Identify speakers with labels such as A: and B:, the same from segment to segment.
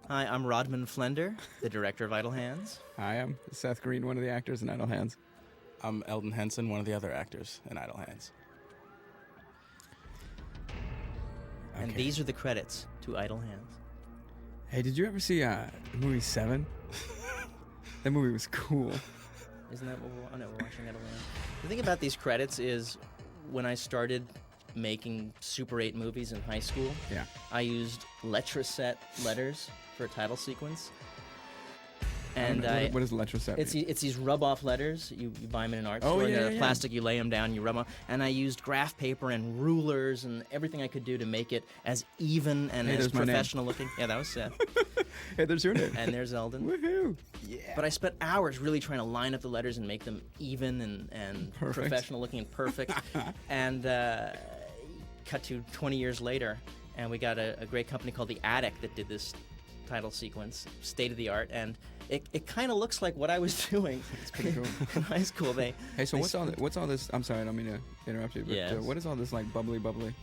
A: Hi, I'm Rodman Flender, the director of Idle Hands.
B: Hi, I'm Seth Green, one of the actors in Idle Hands.
C: I'm Eldon Henson, one of the other actors in Idle Hands.
A: And these are the credits to Idle Hands.
B: Hey, did you ever see the movie Seven? That movie was cool.
A: Isn't that what we're watching Idle Hands? The thing about these credits is when I started making Super 8 movies in high school,
B: Yeah.
A: I used letraset letters for a title sequence. And
B: what does letraset mean?
A: It's these rub-off letters. You buy them in an art store.
B: yeah,
A: They're
B: yeah.
A: plastic. You lay them down. You rub them. And I used graph paper and rulers and everything I could do to make it as even and
B: Hey,
A: as
B: there's my name.
A: professional looking. Yeah, that was Seth.
B: Hey, there's your name.
A: And there's Eldon.
B: Woohoo!
A: But I spent hours really trying to line up the letters and make them even and
B: Perfect.
A: professional looking and perfect. And cut to 20 years later, and we got a great company called The Attic that did this title sequence, state of the art, and it kind of looks like what I was doing.
B: It's pretty cool.
A: In high school,
B: Hey, so what's all this? I'm sorry, I don't mean to interrupt you, but
A: Yes.
B: what is all this like bubbly?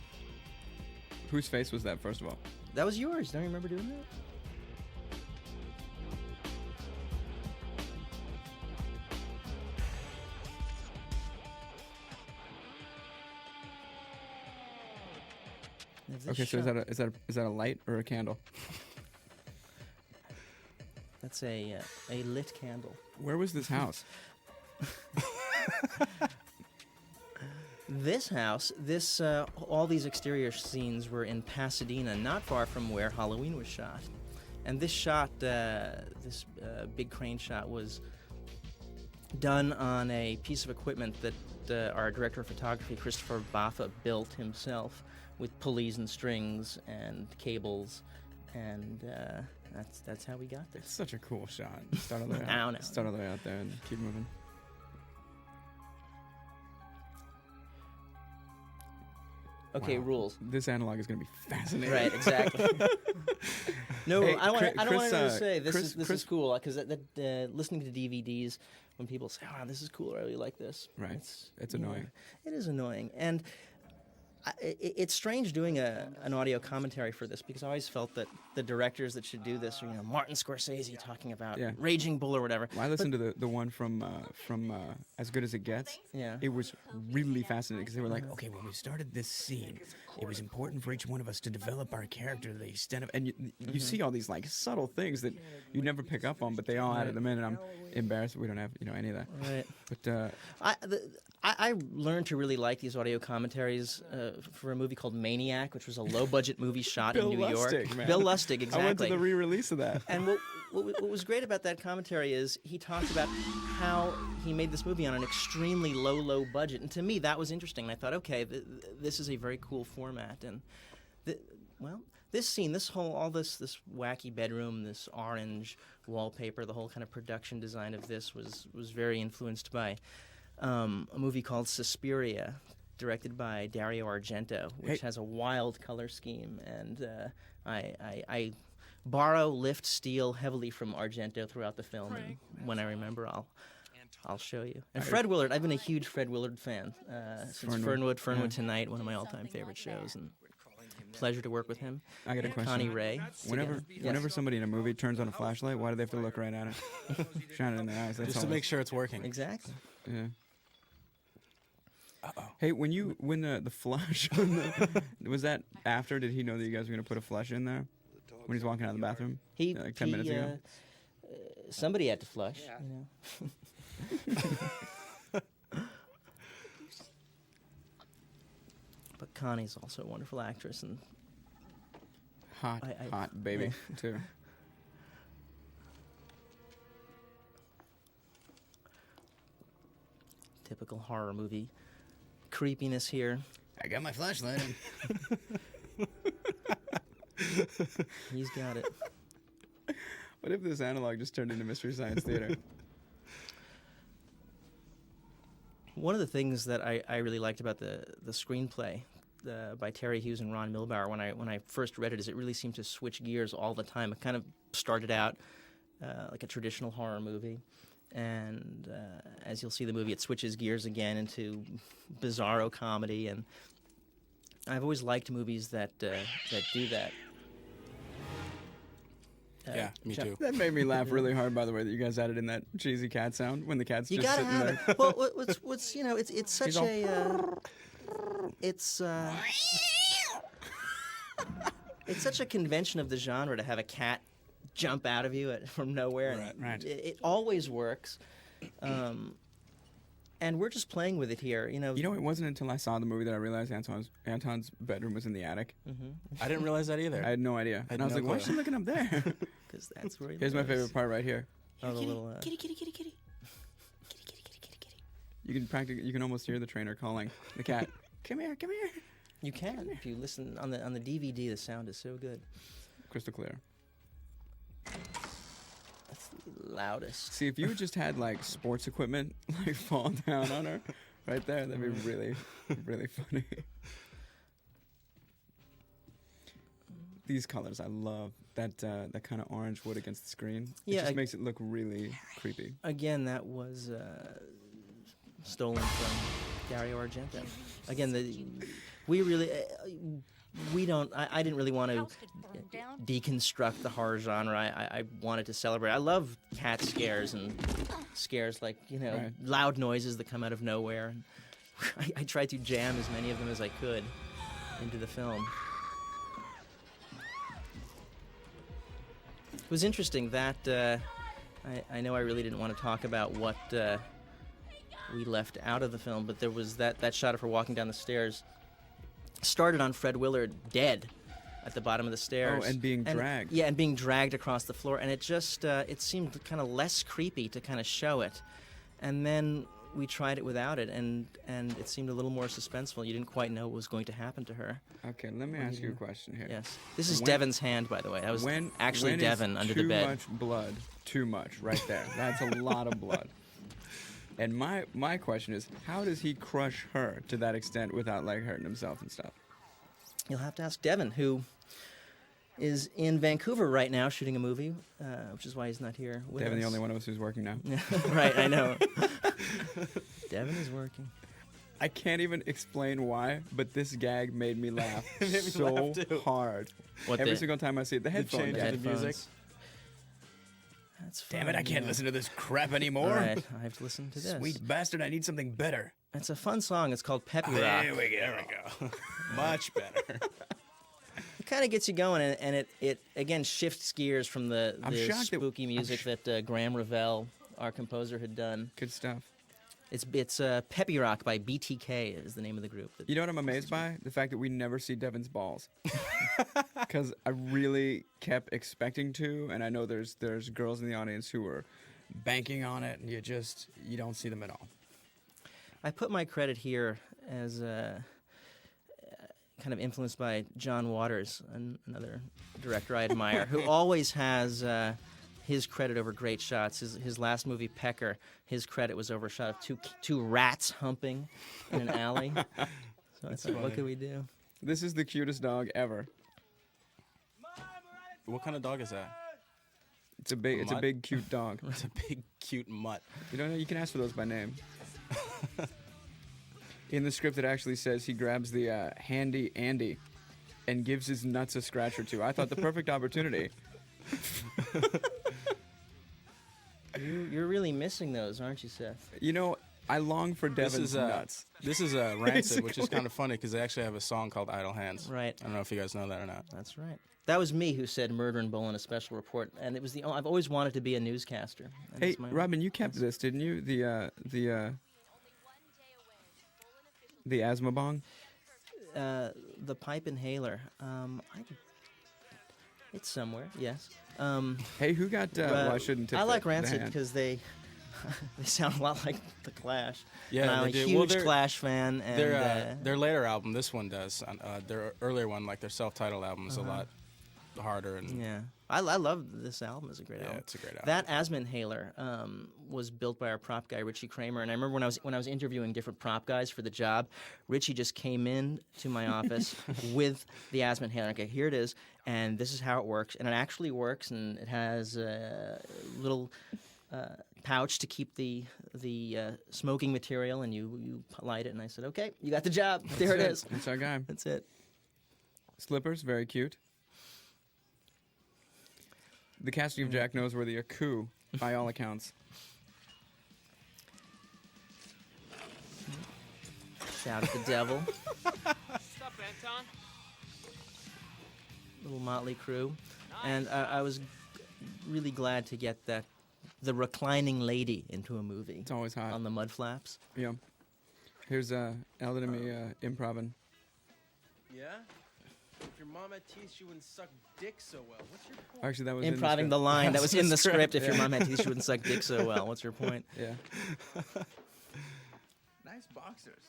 B: Whose face was that, first of all?
A: That was yours. Don't you remember doing that? There's this
B: Okay, so
A: shot.
B: is that a light or a candle?
A: That's a lit candle.
B: Where was this house?
A: This house, all these exterior scenes were in Pasadena, not far from where Halloween was shot. And this shot, this big crane shot, was done on a piece of equipment that our director of photography, Christopher Baffa, built himself with pulleys and strings and cables, and that's how we got there.
B: It's such a cool shot. Start all the way
A: No,
B: out.
A: no.
B: Start all the way out there and keep moving.
A: Okay,
B: Wow.
A: rules.
B: This analog is going to be fascinating.
A: Right, exactly. No,
B: Hey,
A: I don't want
B: Chris,
A: to say this
B: Chris-
A: is cool, because listening to DVDs, when people say, "Oh, this is cool," I really like this.
B: Right.
A: It's
B: It's annoying.
A: It is annoying, and it's strange doing an audio commentary for this, because I always felt that the directors that should do this are, Martin Scorsese talking about
B: Yeah.
A: Raging Bull or whatever.
B: Well, I listened to the one from As Good as It Gets.
A: Yeah.
B: It was really fascinating because they were like, okay, when we started this scene, it was important for each one of us to develop our character to the extent of, and you see all these like subtle things that you never pick up on, but they all added them in, and I'm embarrassed that we don't have any of that.
A: Right.
B: But
A: I learned to really like these audio commentaries for a movie called Maniac, which was a low-budget movie shot
B: Bill
A: in New
B: Lustig,
A: York.
B: man.
A: Bill Lustig, exactly.
B: I went to the re-release of that.
A: And what was great about that commentary is he talked about how he made this movie on an extremely low budget. And to me, that was interesting. And I thought, okay, this is a very cool format. And, this scene, this wacky bedroom, this orange wallpaper, the whole kind of production design of this was very influenced by a movie called Suspiria, directed by Dario Argento, which has a wild color scheme. And I borrow, lift, steal heavily from Argento throughout the film, and when I remember, I'll show you. And Fred Willard, I've been a huge Fred Willard fan since Fernwood Tonight, one of my all-time favorite shows, and pleasure to work with him.
B: I got a question.
A: Connie Ray.
B: Whenever somebody in a movie turns on a flashlight, why do they have to look right at it? Shine it in their eyes. That's
C: Just to
B: all.
C: make sure it's working.
A: Exactly.
B: Yeah. Hey, when the flush was that after? Did he know that you guys were going to put a flush in there when he's walking out of the bathroom? Like 10 minutes ago.
A: Somebody had to flush. But Connie's also a wonderful actress, and
B: hot baby too.
A: typical horror movie creepiness here.
B: I got my flashlight.
A: He's got it.
B: What if this analog just turned into Mystery Science Theater?
A: One of the things that I really liked about the screenplay by Terry Hughes and Ron Milbauer when I first read it is it really seemed to switch gears all the time. It kind of started out like a traditional horror movie, and as you'll see the movie, it switches gears again into bizarro comedy, and I've always liked movies that do that.
C: Yeah, me
A: jump-
C: too.
B: That made me laugh really hard, by the way, that you guys added in that cheesy cat sound when the cat's
A: You
B: just
A: gotta
B: sitting
A: have
B: there.
A: it. Well, what's it's such
B: all-
A: it's it's such a convention of the genre to have a cat jump out of you from nowhere. And
B: Right.
A: It always works. And we're just playing with it here.
B: You know, it wasn't until I saw the movie that I realized Anton's bedroom was in the attic.
C: I didn't realize that either.
B: I had no idea. And I was
C: no
B: like, why is
C: clue.
B: she looking up there?
A: Because that's where he
B: Here's my
A: lives.
B: favorite part right here.
A: Oh, the little.
D: Kitty, kitty, kitty, kitty. Kitty, kitty, kitty, kitty, kitty.
B: You can almost hear the trainer calling the cat. Come here, come here.
A: You can if you listen on the DVD. The sound is so good.
B: Crystal clear.
A: That's the loudest.
B: See, if you had just had like sports equipment like fall down on her, right there, that'd be really, really funny. These colors, I love that kind of orange wood against the screen.
A: Yeah,
B: It just makes it look really creepy.
A: Again, that was stolen from Dario Argento. Again, we really we don't. I didn't really want to deconstruct the horror genre. I wanted to celebrate. I love cat scares and scares like
B: Right.
A: loud noises that come out of nowhere. And I tried to jam as many of them as I could into the film. It was interesting that I know I really didn't want to talk about what we left out of the film, but there was that shot of her walking down the stairs started on Fred Willard dead at the bottom of the stairs.
B: Oh, and being dragged.
A: Yeah, and being dragged across the floor, and it just it seemed kind of less creepy to kind of show it, and then we tried it without it, and it seemed a little more suspenseful. You didn't quite know what was going to happen to her.
B: Okay, let me ask you a question here.
A: Yes, this is
B: When-
A: Devin's hand, by the way. That was actually
B: when
A: Devin
B: is
A: under the bed.
B: Too much blood. Too much, right there. That's a lot of blood. And my question is, how does he crush her to that extent without like hurting himself and stuff?
A: You'll have to ask Devin, who is in Vancouver right now shooting a movie, which is why he's not here with
B: Devin,
A: us.
B: the only one of us who's working now.
A: Right, I know. Devin is working.
B: I can't even explain why, but this gag made me laugh
C: It made me
B: so
C: laugh, too.
B: hard.
A: What
B: Every
A: the-
B: single time I see it, the headphone
C: change
B: gag.
C: in the music.
A: Headphones. That's
B: Damn it, I
A: fun,
B: can't
A: yeah.
B: listen to this crap
A: All
B: anymore.
A: right, I have to listen to this.
B: Sweet bastard, I need something better.
A: It's a fun song. It's called Peppy Rock.
B: There we go.
C: Much better.
A: It kind of gets you going, and it again shifts gears from the
B: I'm shocked that-
A: spooky music that Graham Revell, our composer, had done.
B: Good stuff.
A: It's Peppy Rock by BTK is the name of the group.
B: You know what I'm amazed by? The fact that we never see Devin's balls. Because I really kept expecting to, and I know there's girls in the audience who are banking on it, and you don't see them at all.
A: I put my credit here as kind of influenced by John Waters, another director I admire, who always has his credit over great shots. His last movie, Pecker, his credit was over a shot of two rats humping in an alley. So I thought, what could we do?
B: This is the cutest dog ever.
C: What kind of dog is that?
B: It's a
C: Mutt?
B: big cute dog.
C: It's a big, cute mutt.
B: You don't know, you can ask for those by name. In the script, it actually says he grabs the handy Andy and gives his nuts a scratch or two. I thought the perfect opportunity.
A: You're really missing those, aren't you, Seth?
B: You know, I long for Devin's nuts.
C: This is Rancid, which is kind of funny because they actually have a song called Idle Hands.
A: Right.
C: I don't know if you guys know that or not.
A: That's right. That was me who said "Murder and Bull" in a special report, and it was I've always wanted to be a newscaster. and
B: Hey,
A: it's my-
B: Robin, you kept this, didn't you? The asthma bong.
A: The pipe inhaler. It's somewhere. Yes.
B: Hey, who got? Well, I shouldn't tip
A: I like
B: the
A: Rancid
B: hand.
A: because they sound a lot like the Clash.
C: Yeah,
A: and I'm
C: they
A: a
C: do.
A: huge
C: Well, they're-
A: Clash fan. And
C: Their later album, this one does. Their earlier one, like their self-titled album, is a lot harder and
A: yeah, I love this album. It's a great
C: yeah,
A: album.
C: it's a great album.
A: That asthma inhaler was built by our prop guy Richie Kramer, and I remember when I was interviewing different prop guys for the job, Richie just came in to my office with the asthma inhaler. Okay, here it is, and this is how it works, and it actually works, and it has a little pouch to keep the smoking material, and you light it. And I said, okay, you got the job. There it is.
B: That's our guy.
A: That's it.
B: Slippers, very cute. The casting of Jack Noseworthy, a coup, by all accounts.
A: Shout at the devil.
E: What's up, Anton?
A: Little motley crew. And I was really glad to get the reclining lady into a movie
B: It's always hot.
A: on the mud flaps.
B: Yeah. Here's Eldon and me improving.
F: Yeah? If your mom had teeth, she wouldn't suck dick so well. What's your point?
B: Actually, that was in the
A: Improving
B: script.
A: the line that was in the script. If your
B: Yeah.
A: mom had teeth, she wouldn't suck dick so well. What's your point?
B: Yeah.
G: Nice boxers.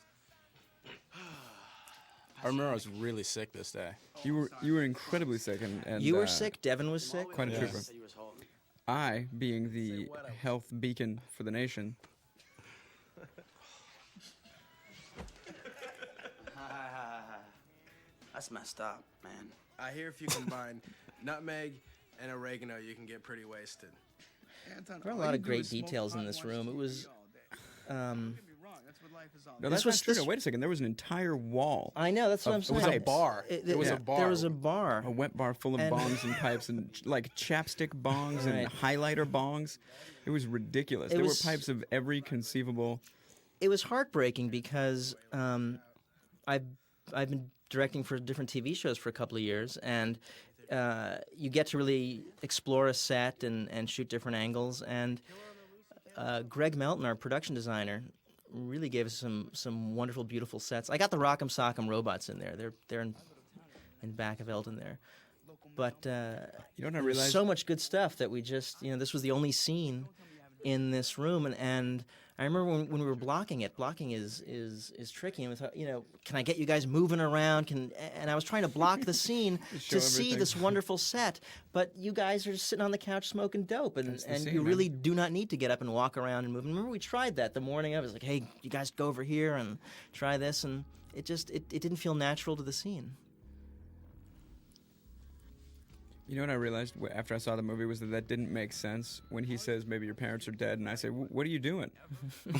C: I remember I was really sick this day.
B: You were incredibly sick, and
A: You were sick. Devin was sick.
B: Quite a
C: Yeah.
B: trooper. I, being the health beacon for the nation,
G: That's messed up, man.
F: I hear if you combine nutmeg and oregano, you can get pretty wasted.
G: Anton,
A: There are a
G: all
A: lot
G: you
A: of
G: do
A: great
G: is smoke
A: details in
G: hot
A: this
G: and watch
A: room. It
G: TV
A: was,
G: all day. Don't get me wrong, that's what life is all
B: no,
G: about.
B: that's
A: was-
B: not true.
A: this-
B: No, wait a second. There was an entire wall,
A: I know. That's what I'm
B: It
A: saying.
B: was a
A: It's-
C: bar. It was a
A: There
C: bar.
A: was a bar.
B: a wet bar full of
A: And-
B: bongs and pipes and like chapstick bongs and
A: Right.
B: highlighter bongs. It was ridiculous.
A: It
B: There
A: was-
B: were pipes of every conceivable.
A: It was heartbreaking because I've been directing for different TV shows for a couple of years, and you get to really explore a set and shoot different angles. And Greg Melton, our production designer, really gave us some wonderful, beautiful sets. I got the Rock'em Sock'em robots in there. They're in back of Eldon there. But
B: You know what I
A: there was
B: realized?
A: so much good stuff that we just, this was the only scene in this room, and I remember when we were blocking it. Blocking is tricky, and we thought, can I get you guys moving around? And I was trying to block the scene
B: Show
A: to see
B: everything.
A: this wonderful set, but you guys are just sitting on the couch smoking dope, and
B: That's the scene,
A: you
B: man.
A: really do not need to get up and walk around and move. And remember, we tried that the morning of. It was like, hey, you guys go over here and try this, and it didn't feel natural to the scene.
B: You know what I realized after I saw the movie was that didn't make sense when he says maybe your parents are dead, and I say, "What are you doing?"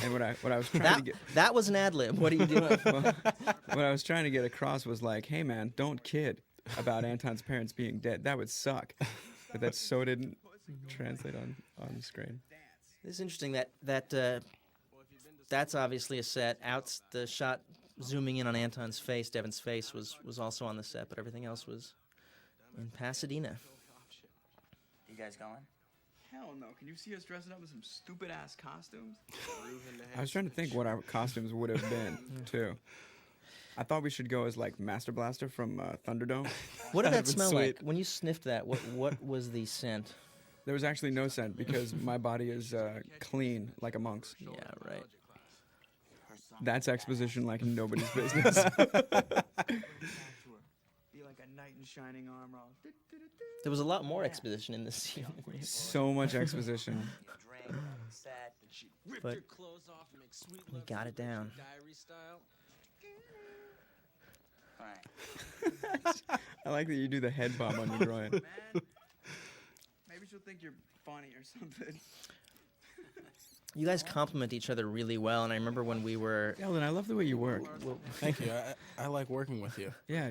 B: And what I was trying to get
A: That was an ad lib. What are you doing?
B: what I was trying to get across was like, "Hey man, don't kid about Anton's parents being dead. That would suck." But that so didn't translate on the screen.
A: It's interesting that's obviously a set. Out the shot zooming in on Anton's face, Devin's face was also on the set, but everything else was in Pasadena.
G: You guys going?
B: Hell no! Can you see us dressing up in some stupid ass costumes? I was trying to think what our costumes would have been too. I thought we should go as like Master Blaster from Thunderdome.
A: What did that
C: That'd been
A: smell
C: sweet.
A: like when you sniffed that? What was the scent?
B: There was actually no scent because my body is clean like a monk's.
A: Yeah, right.
B: That's exposition like nobody's business.
G: Be like a knight in shining armor. All
A: There was a lot more exposition in this scene.
B: So much exposition.
G: drink, set.
F: Rip
A: But
F: your clothes off and make sweet
A: we
F: love
A: got it down.
F: diary style.
G: All right.
B: I like that you do the head bob on your groin.
G: Man, maybe she'll think you're funny or something.
A: You guys complement each other really well, and I remember when we were.
B: Eldon, I love the way you work.
C: Thank you. I like working with you.
B: Yeah,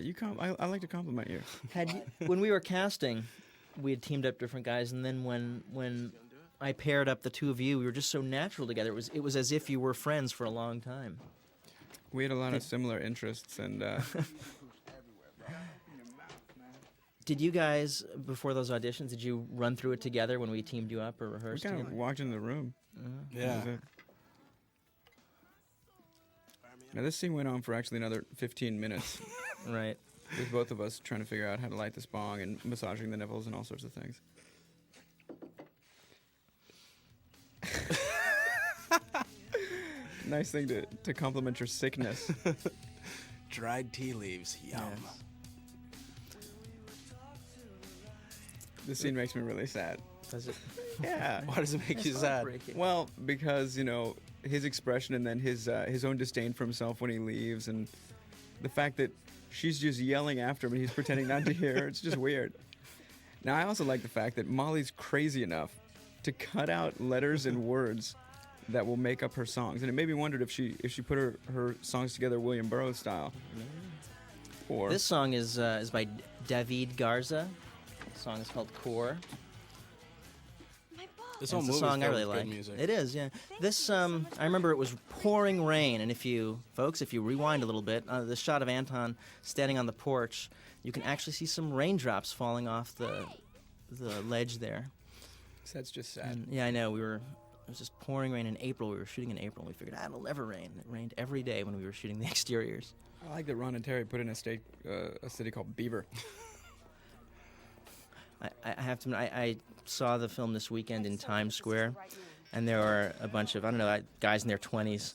B: I like to compliment you.
A: When we were casting, we had teamed up different guys, and then when I paired up the two of you, we were just so natural together. It was as if you were friends for a long time.
B: We had a lot of similar interests, and
A: Did you guys, before those auditions, did you run through it together when we teamed you up or
B: we
A: rehearsed
B: kind of
A: together?
B: walked into the room.
C: Yeah.
B: That was it. Now this scene went on for actually another 15 minutes,
A: Right.
B: with both of us trying to figure out how to light this bong and massaging the nipples and all sorts of things. Nice thing to compliment your sickness.
C: Dried tea leaves. Yum.
A: Yes.
B: This scene makes me really sad.
A: Does it?
B: Yeah.
C: Why does it make you sad?
A: Heartbreaking.
B: Well, because his expression and then his own disdain for himself when he leaves, and the fact that she's just yelling after him and he's pretending not to hear. It's just weird. Now I also like the fact that Molly's crazy enough to cut out letters and words that will make up her songs, and it made me wondered if she put her songs together William Burroughs style. Or
A: This song is by David Garza. The song is called Core.
C: This
A: And
C: whole
A: it's a
C: movie's
A: song I
C: filled
A: really
C: with good
A: like.
C: music.
A: It is, yeah. This, I remember it was pouring rain, and if you rewind a little bit, the shot of Anton standing on the porch, you can actually see some raindrops falling off the ledge there.
B: So that's just sad.
A: And, yeah, I know. It was just pouring rain in April. We were shooting in April, and we figured, it'll never rain. It rained every day when we were shooting the exteriors.
B: I like that Ron and Terry put in a city called Beaver.
A: I have to admit, I saw the film this weekend in Times Square, and there were a bunch of, guys in their 20s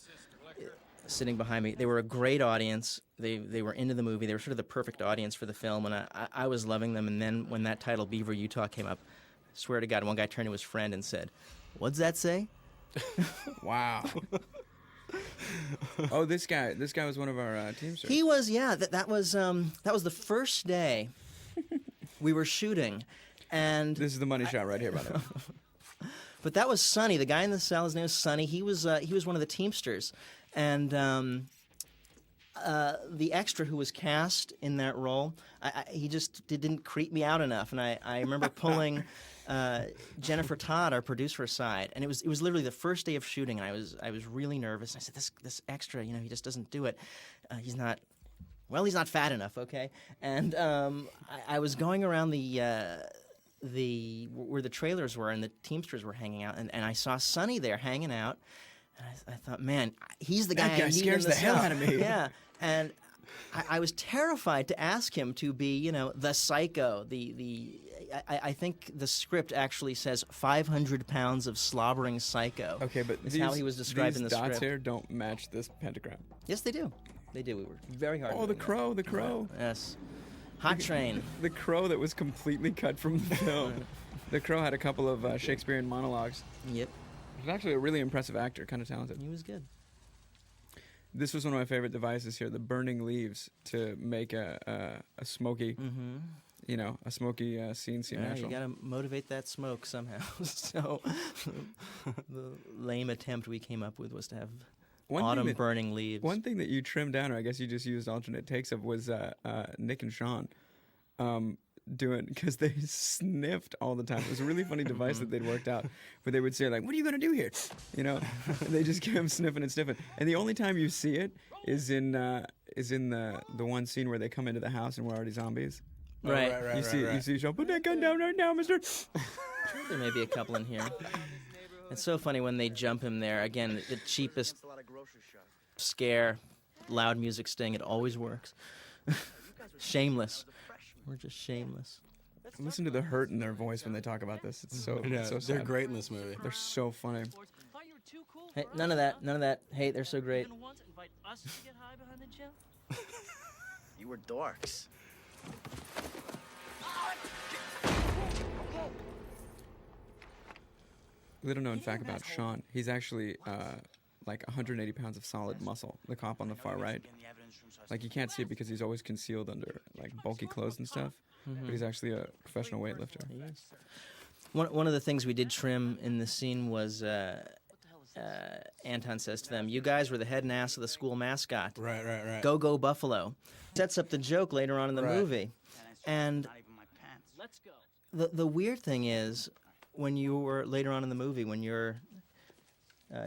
A: sitting behind me. They were a great audience. They were into the movie. They were sort of the perfect audience for the film, and I was loving them. And then when that title, Beaver, Utah, came up, I swear to God, one guy turned to his friend and said, "What's that say?"
B: Wow. Oh, this guy was one of our teamsters.
A: He was, yeah. That was the first day we were shooting, and
B: This is the money shot right here, by the way.
A: but that was Sonny, the guy in the cell. His name was Sonny. He was one of the Teamsters, and the extra who was cast in that role, he just didn't creep me out enough, and I remember pulling Jennifer Todd, our producer, aside, and it was literally the first day of shooting, and I was really nervous. I said, this extra, he just doesn't do it. He's not fat enough, okay? And I was going around where the trailers were and the Teamsters were hanging out, and I saw Sonny there hanging out, and I thought, man, he's the guy
B: That guy
A: I need
B: scares
A: in the
B: the hell
A: cell.
B: out of me.
A: Yeah, and I was terrified to ask him to be, the psycho. I think the script actually says 500 pounds of slobbering psycho.
B: Okay, but
A: is how he was described in the
B: these dots
A: script.
B: here don't match this pentagram.
A: Yes, they do. They do. We were very hard.
B: Oh, the crow, the crow.
A: Yes. Hot Train.
B: The crow that was completely cut from the film. The crow had a couple of Shakespearean monologues.
A: Yep.
B: He's actually a really impressive actor, kind of talented.
A: He was good.
B: This was one of my favorite devices here, the burning leaves to make a smoky, a smoky scene seem
A: Yeah,
B: natural.
A: you gotta motivate that smoke somehow. So the lame attempt we came up with was to have autumn burning leaves.
B: One thing that you trimmed down, or I guess you just used alternate takes of, was Nick and Sean doing, because they sniffed all the time. It was a really funny device that they'd worked out, where they would say, like, "What are you gonna do here?" They just kept sniffing and sniffing. And the only time you see it is in the one scene where they come into the house and we're already zombies.
A: Right.
B: You see Sean, "Put that gun down right now, mister."
A: There may be a couple in here. It's so funny when they jump him there. Again, the cheapest scare, loud music sting. It always works. Shameless. We're just shameless.
B: Listen to the hurt in their voice when they talk about this. It's so
C: Yeah,
B: so
C: they're
B: sad.
C: great in this movie.
B: They're so funny.
E: Thought you were too cool.
A: Hey, none of that. Hey, they're so great.
E: Didn't want to invite us to get high behind the gym.
H: You were dorks.
B: Little known fact about Sean, he's actually like 180 pounds of solid muscle. The cop on the far right. Like, you can't see it because he's always concealed under like bulky clothes and stuff. But he's actually a professional weightlifter.
A: One of the things we did trim in the scene was Anton says to them, "You guys were the head and ass of the school mascot.
C: Right.
A: Go Buffalo." Sets up the joke later on in the movie. And
E: Let's go.
A: the weird thing is, when you were later on in the movie, when your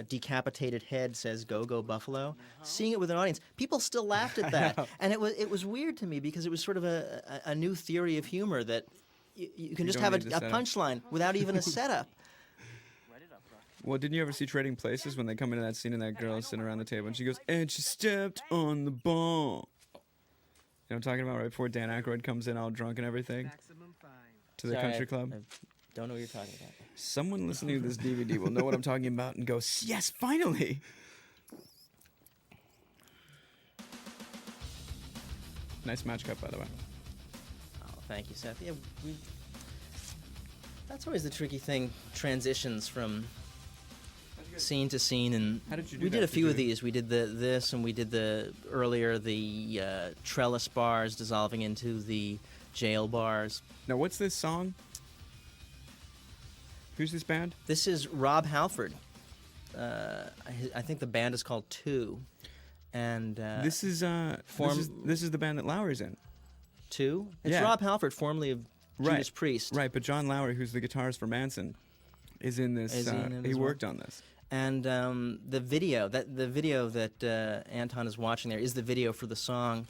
A: decapitated head says "Go Buffalo," seeing it with an audience, people still laughed at that, and it was weird to me because it was sort of a new theory of humor that you can just
B: don't
A: have a
B: need to set up.
A: punchline without even a setup.
B: Well, didn't you ever see Trading Places when they come into that scene and that girl is sitting around the table and she goes, "And she stepped on the ball." You know what I'm talking about? Right before Dan Aykroyd comes in all drunk and everything to the
A: Sorry,
B: country club.
A: I don't know what you're talking about.
B: Someone listening to this DVD will know what I'm talking about and go, "Yes, finally!" Nice match cut, by the way.
A: Oh, thank you, Seth. Yeah, that's always the tricky thing. Transitions from scene to scene, and
B: How did you do
A: we
B: that?
A: did a
B: Did
A: few of
B: you-
A: these. We did this, and we did the trellis bars dissolving into the jail bars.
B: Now, what's this song? Who's this band?
A: This is Rob Halford. I think the band is called Two, and
B: This is the band that Lowry's in.
A: Two. It's
B: Yeah.
A: Rob Halford, formerly of
B: Right.
A: Judas Priest.
B: Right, but John Lowry, who's the guitarist for Manson, is in this.
A: Is he in it
B: he
A: as well?
B: worked on this.
A: And the video that Anton is watching there is the video for the song,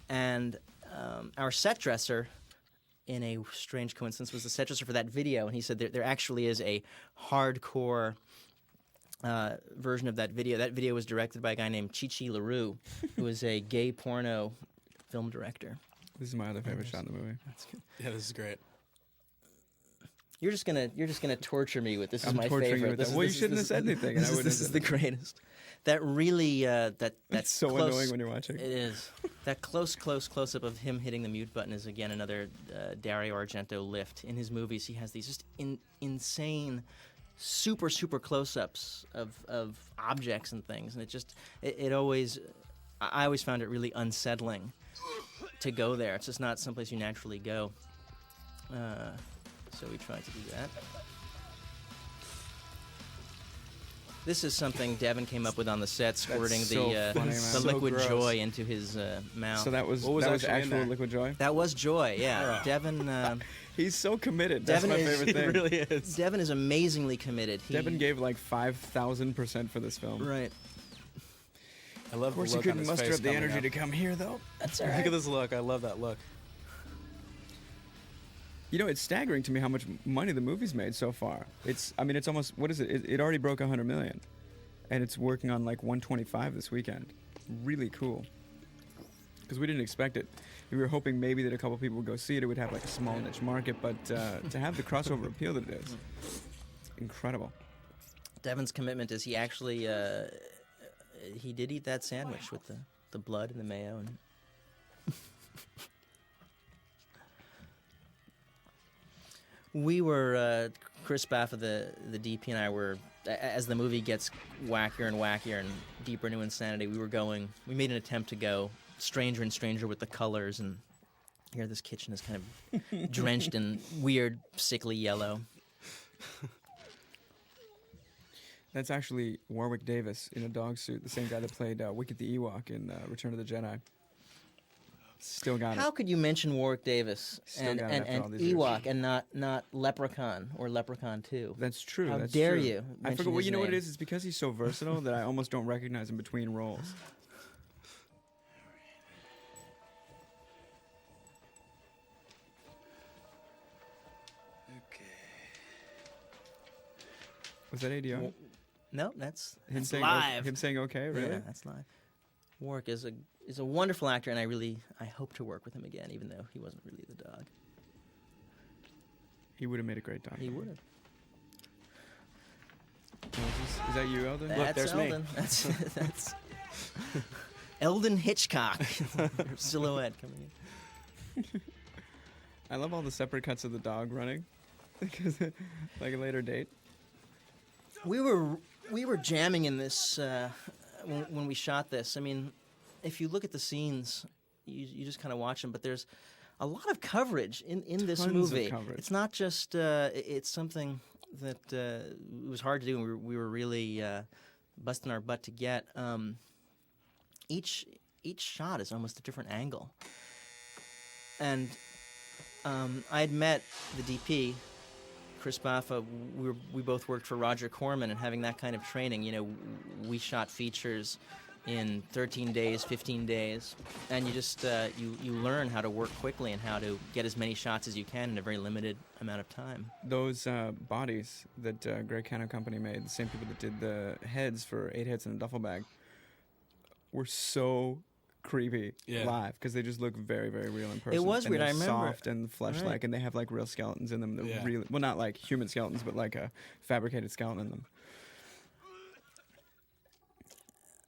A: and our set dresser, in a strange coincidence, was the set dresser for that video, and he said there actually is a hardcore version of that video. That video was directed by a guy named Chi LaRue, who is a gay porno film director.
B: This is my other favorite shot in the movie.
A: That's good.
C: Yeah, this is great.
A: You're just gonna torture me with this. Is
B: I'm
A: my
B: torturing you
A: favorite.
B: with that. Well, you shouldn't have said anything, and I wouldn't
A: This
B: have
A: is
B: said
A: the greatest. That really that's
B: so
A: close,
B: annoying when you're watching.
A: It is. That close up of him hitting the mute button is again another Dario Argento lift. In his movies, he has these just insane, super close-ups of objects and things, and it always. I always found it really unsettling to go there. It's just not someplace you naturally go. So we tried to do that. This is something Devin came up with on the set, squirting
B: so
A: the
B: funny, man.
A: the
B: So
A: liquid
C: gross.
A: joy into his mouth.
B: So that was
C: What was actually in
B: actual
C: there?
B: liquid joy.
A: That was joy, yeah. Devin,
B: He's so committed. That's
A: Devin
B: my
A: is-
B: favorite
C: It
B: thing.
C: really is.
A: Devin is amazingly committed.
B: Devin gave like 5,000% for this film.
A: right.
C: I love
B: Of course,
C: the
B: he
C: look on
B: couldn't
C: his
B: muster
C: face
B: up the
C: coming
B: energy
C: up.
B: to come here, though. That's all
C: Look
B: right.
C: at this look. I love that look.
B: You know, it's staggering to me how much money the movie's made so far. It's almost, what is it? It already broke 100 million. And it's working on like 125 this weekend. Really cool. Because we didn't expect it. We were hoping maybe that a couple people would go see it. It would have like a small niche market. But to have the crossover appeal that it is, incredible.
A: Devin's commitment is he actually he did eat that sandwich with the blood and the mayo and. We were Chris Baffa, the DP, and I were as the movie gets wackier and wackier and deeper into insanity. We made an attempt to go stranger and stranger with the colors, and here this kitchen is kind of drenched in weird, sickly yellow.
B: That's actually Warwick Davis in a dog suit, the same guy that played Wicket the Ewok in Return of the Jedi. Still got
A: How
B: it.
A: could you mention Warwick Davis
B: Still
A: and,
B: got it
A: and,
B: after
A: and
B: all these years.
A: Ewok and not Leprechaun or Leprechaun 2?
B: That's true.
A: How
B: that's
A: dare
B: true.
A: you
B: I
A: mention
B: forget. Well,
A: his
B: you know what it
A: name.
B: is? It's because he's so versatile that I almost don't recognize him between roles. Was that ADR?
A: Well, No, that's
B: him saying
A: live.
B: him saying okay, really?
A: Yeah, that's live. Warwick is a wonderful actor, and I hope to work with him again, even though he wasn't really the dog.
B: He would have made a great dog.
A: He would have.
B: Is that you, Eldon?
A: That's
C: there's me.
A: Eldon. That's Eldon Hitchcock. Silhouette coming in.
B: I love all the separate cuts of the dog running, because like a later date.
A: We were jamming in this when we shot this. I mean, if you look at the scenes, you just kind of watch them, but there's a lot of coverage in this
B: Tons of
A: movie.
B: coverage.
A: It's not just it's something that it was hard to do, and we were really busting our butt to get. Each shot is almost a different angle, and I had met the DP. Chris Baffa, we both worked for Roger Corman, and having that kind of training, you know, we shot features in 13 days, 15 days, and you just you learn how to work quickly and how to get as many shots as you can in a very limited amount of time.
B: Those bodies that Greg Cano Company made, the same people that did the heads for 8 Hits in a Duffel Bag, were so creepy live because they just look very, very real in person.
A: It was
B: and
A: weird.
B: they're
A: I remember
B: soft and flesh-like,
A: Right.
B: and they have like real skeletons in them. That really, well, not like human skeletons, but like a fabricated skeleton in them.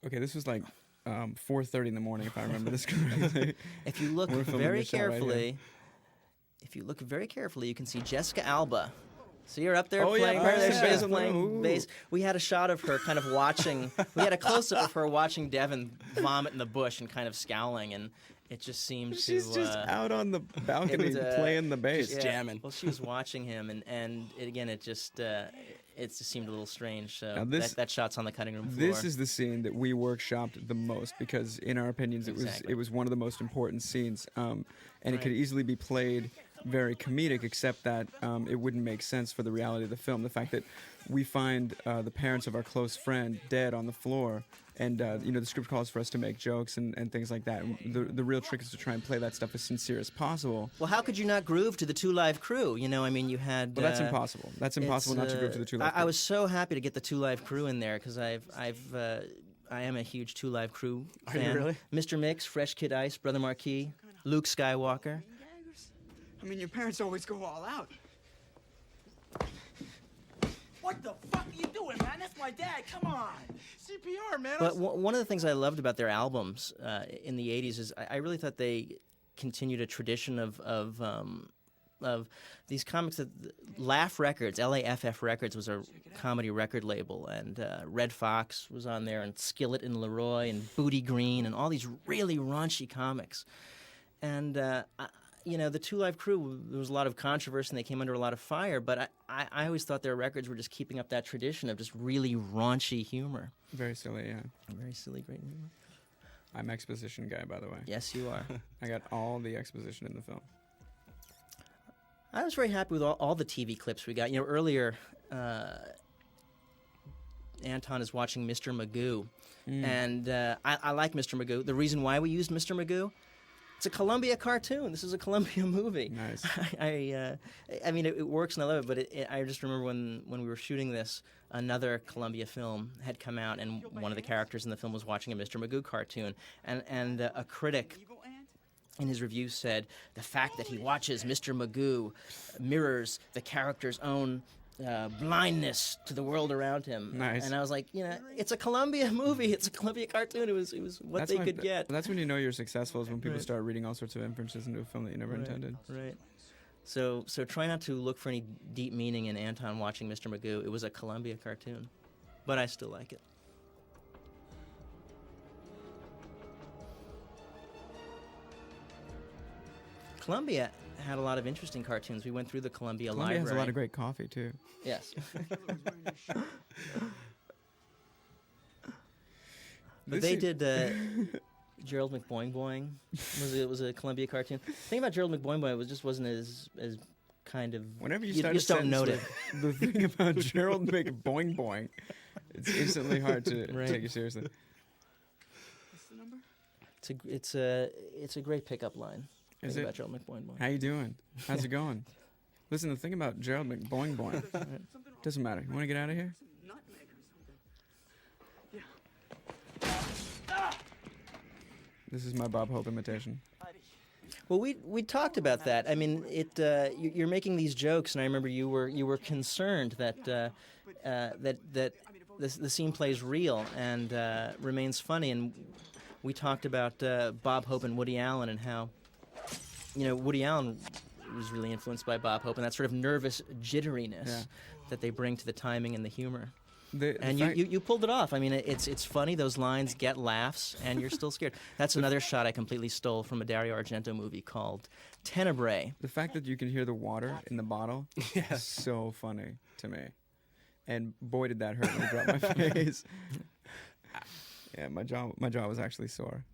B: Okay, this was like 4:30 in the morning, if I remember this correctly.
A: If you look
B: We're filming
A: very
B: this shot right here.
A: carefully, you can see Jessica Alba. See her up there
B: Oh, yeah,
A: playing,
B: Paris
A: she's
B: Bass.
A: playing
B: Ooh.
A: bass. We had a shot of her kind of watching. We had a close up of her watching Devin vomit in the bush and kind of scowling, and it just seemed
B: She's
A: to.
B: just out on the balcony
A: was,
B: playing the bass.
C: just jamming.
A: Well, she was watching him, and it just seemed a little strange. So
B: Now this-
A: that shot's on the cutting room floor.
B: This is the scene that we workshopped the most because, in our opinions,
A: Exactly.
B: it was one of the most important scenes, and it could
A: Right.
B: easily be played very comedic, except that it wouldn't make sense for the reality of the film. The fact that we find the parents of our close friend dead on the floor, and the script calls for us to make jokes and things like that. And the real trick is to try and play that stuff as sincere as possible.
A: Well, how could you not groove to the Two Live Crew? You know, I mean, you had.
B: Well, that's impossible. That's impossible not to groove to the Two Live Crew.
A: I was so happy to get the Two Live Crew in there because I am a huge Two Live Crew fan.
C: Are you really?
A: Mr. Mix, Fresh Kid Ice, Brother Marquis, Luke Skywalker.
G: I mean, your parents always go all out.
E: What the fuck are you doing, man? That's my dad. Come on.
F: CPR, man.
A: But one of the things I loved about their albums in the '80s is I really thought they continued a tradition of these comics that Laugh Records, LAFF Records was a comedy record label, and Red Fox was on there, and Skillet and Leroy and Booty Green and all these really raunchy comics. And the Two Live Crew, there was a lot of controversy and they came under a lot of fire, but I always thought their records were just keeping up that tradition of just really raunchy humor.
B: Very silly, yeah.
A: Very silly, great humor.
B: I'm exposition guy, by the way.
A: Yes, you are.
B: I got all the exposition in the film.
A: I was very happy with all the TV clips we got. You know, earlier, Anton is watching Mr. Magoo, and I like Mr. Magoo. The reason why we used Mr. Magoo, it's a Columbia cartoon. This is a Columbia movie.
B: Nice.
A: I mean, it works and I love it, but I just remember when we were shooting this, another Columbia film had come out, and one of the characters in the film was watching a Mr. Magoo cartoon, and a critic in his review said the fact that he watches Mr. Magoo mirrors the character's own blindness to the world around him.
B: Nice.
A: And I was like, it's a Columbia movie. It's a Columbia cartoon. It was what they could get.
B: That's when you know you're successful, is when people start reading all sorts of inferences into a film that you never intended.
A: Right. So try not to look for any deep meaning in Anton watching Mr. Magoo. It was a Columbia cartoon, but I still like it. Columbia had a lot of interesting cartoons. We went through the Columbia
B: Columbia
A: Library.
B: has a lot of great coffee, too.
A: Yes. But they did Gerald McBoing Boing. Was a Columbia cartoon. The thing about Gerald McBoing Boing wasn't as kind of.
B: Whenever you
A: just don't note it.
B: The thing about Gerald McBoing Boing, it's instantly hard to take you seriously.
G: What's the number?
A: It's a great pickup line.
B: Is it?
A: About Gerald McBoing Boing.
B: How you doing? How's it going? Listen, the thing about Gerald McBoing Boing, doesn't matter. You want to get out of here?
G: Nutmeg or something. Yeah.
B: This is my Bob Hope imitation.
A: Well, we talked about that. I mean, you're making these jokes, and I remember you were concerned that the scene plays real and remains funny, and we talked about Bob Hope and Woody Allen and how. Woody Allen was really influenced by Bob Hope, and that sort of nervous jitteriness that they bring to the timing and the humor. You pulled it off. I mean, it's funny. Those lines get laughs, and you're still scared. That's another shot I completely stole from a Dario Argento movie called Tenebrae.
B: The fact that you can hear the water in the bottle is so funny to me. And boy, did that hurt when it dropped my face. Yeah, my jaw was actually sore.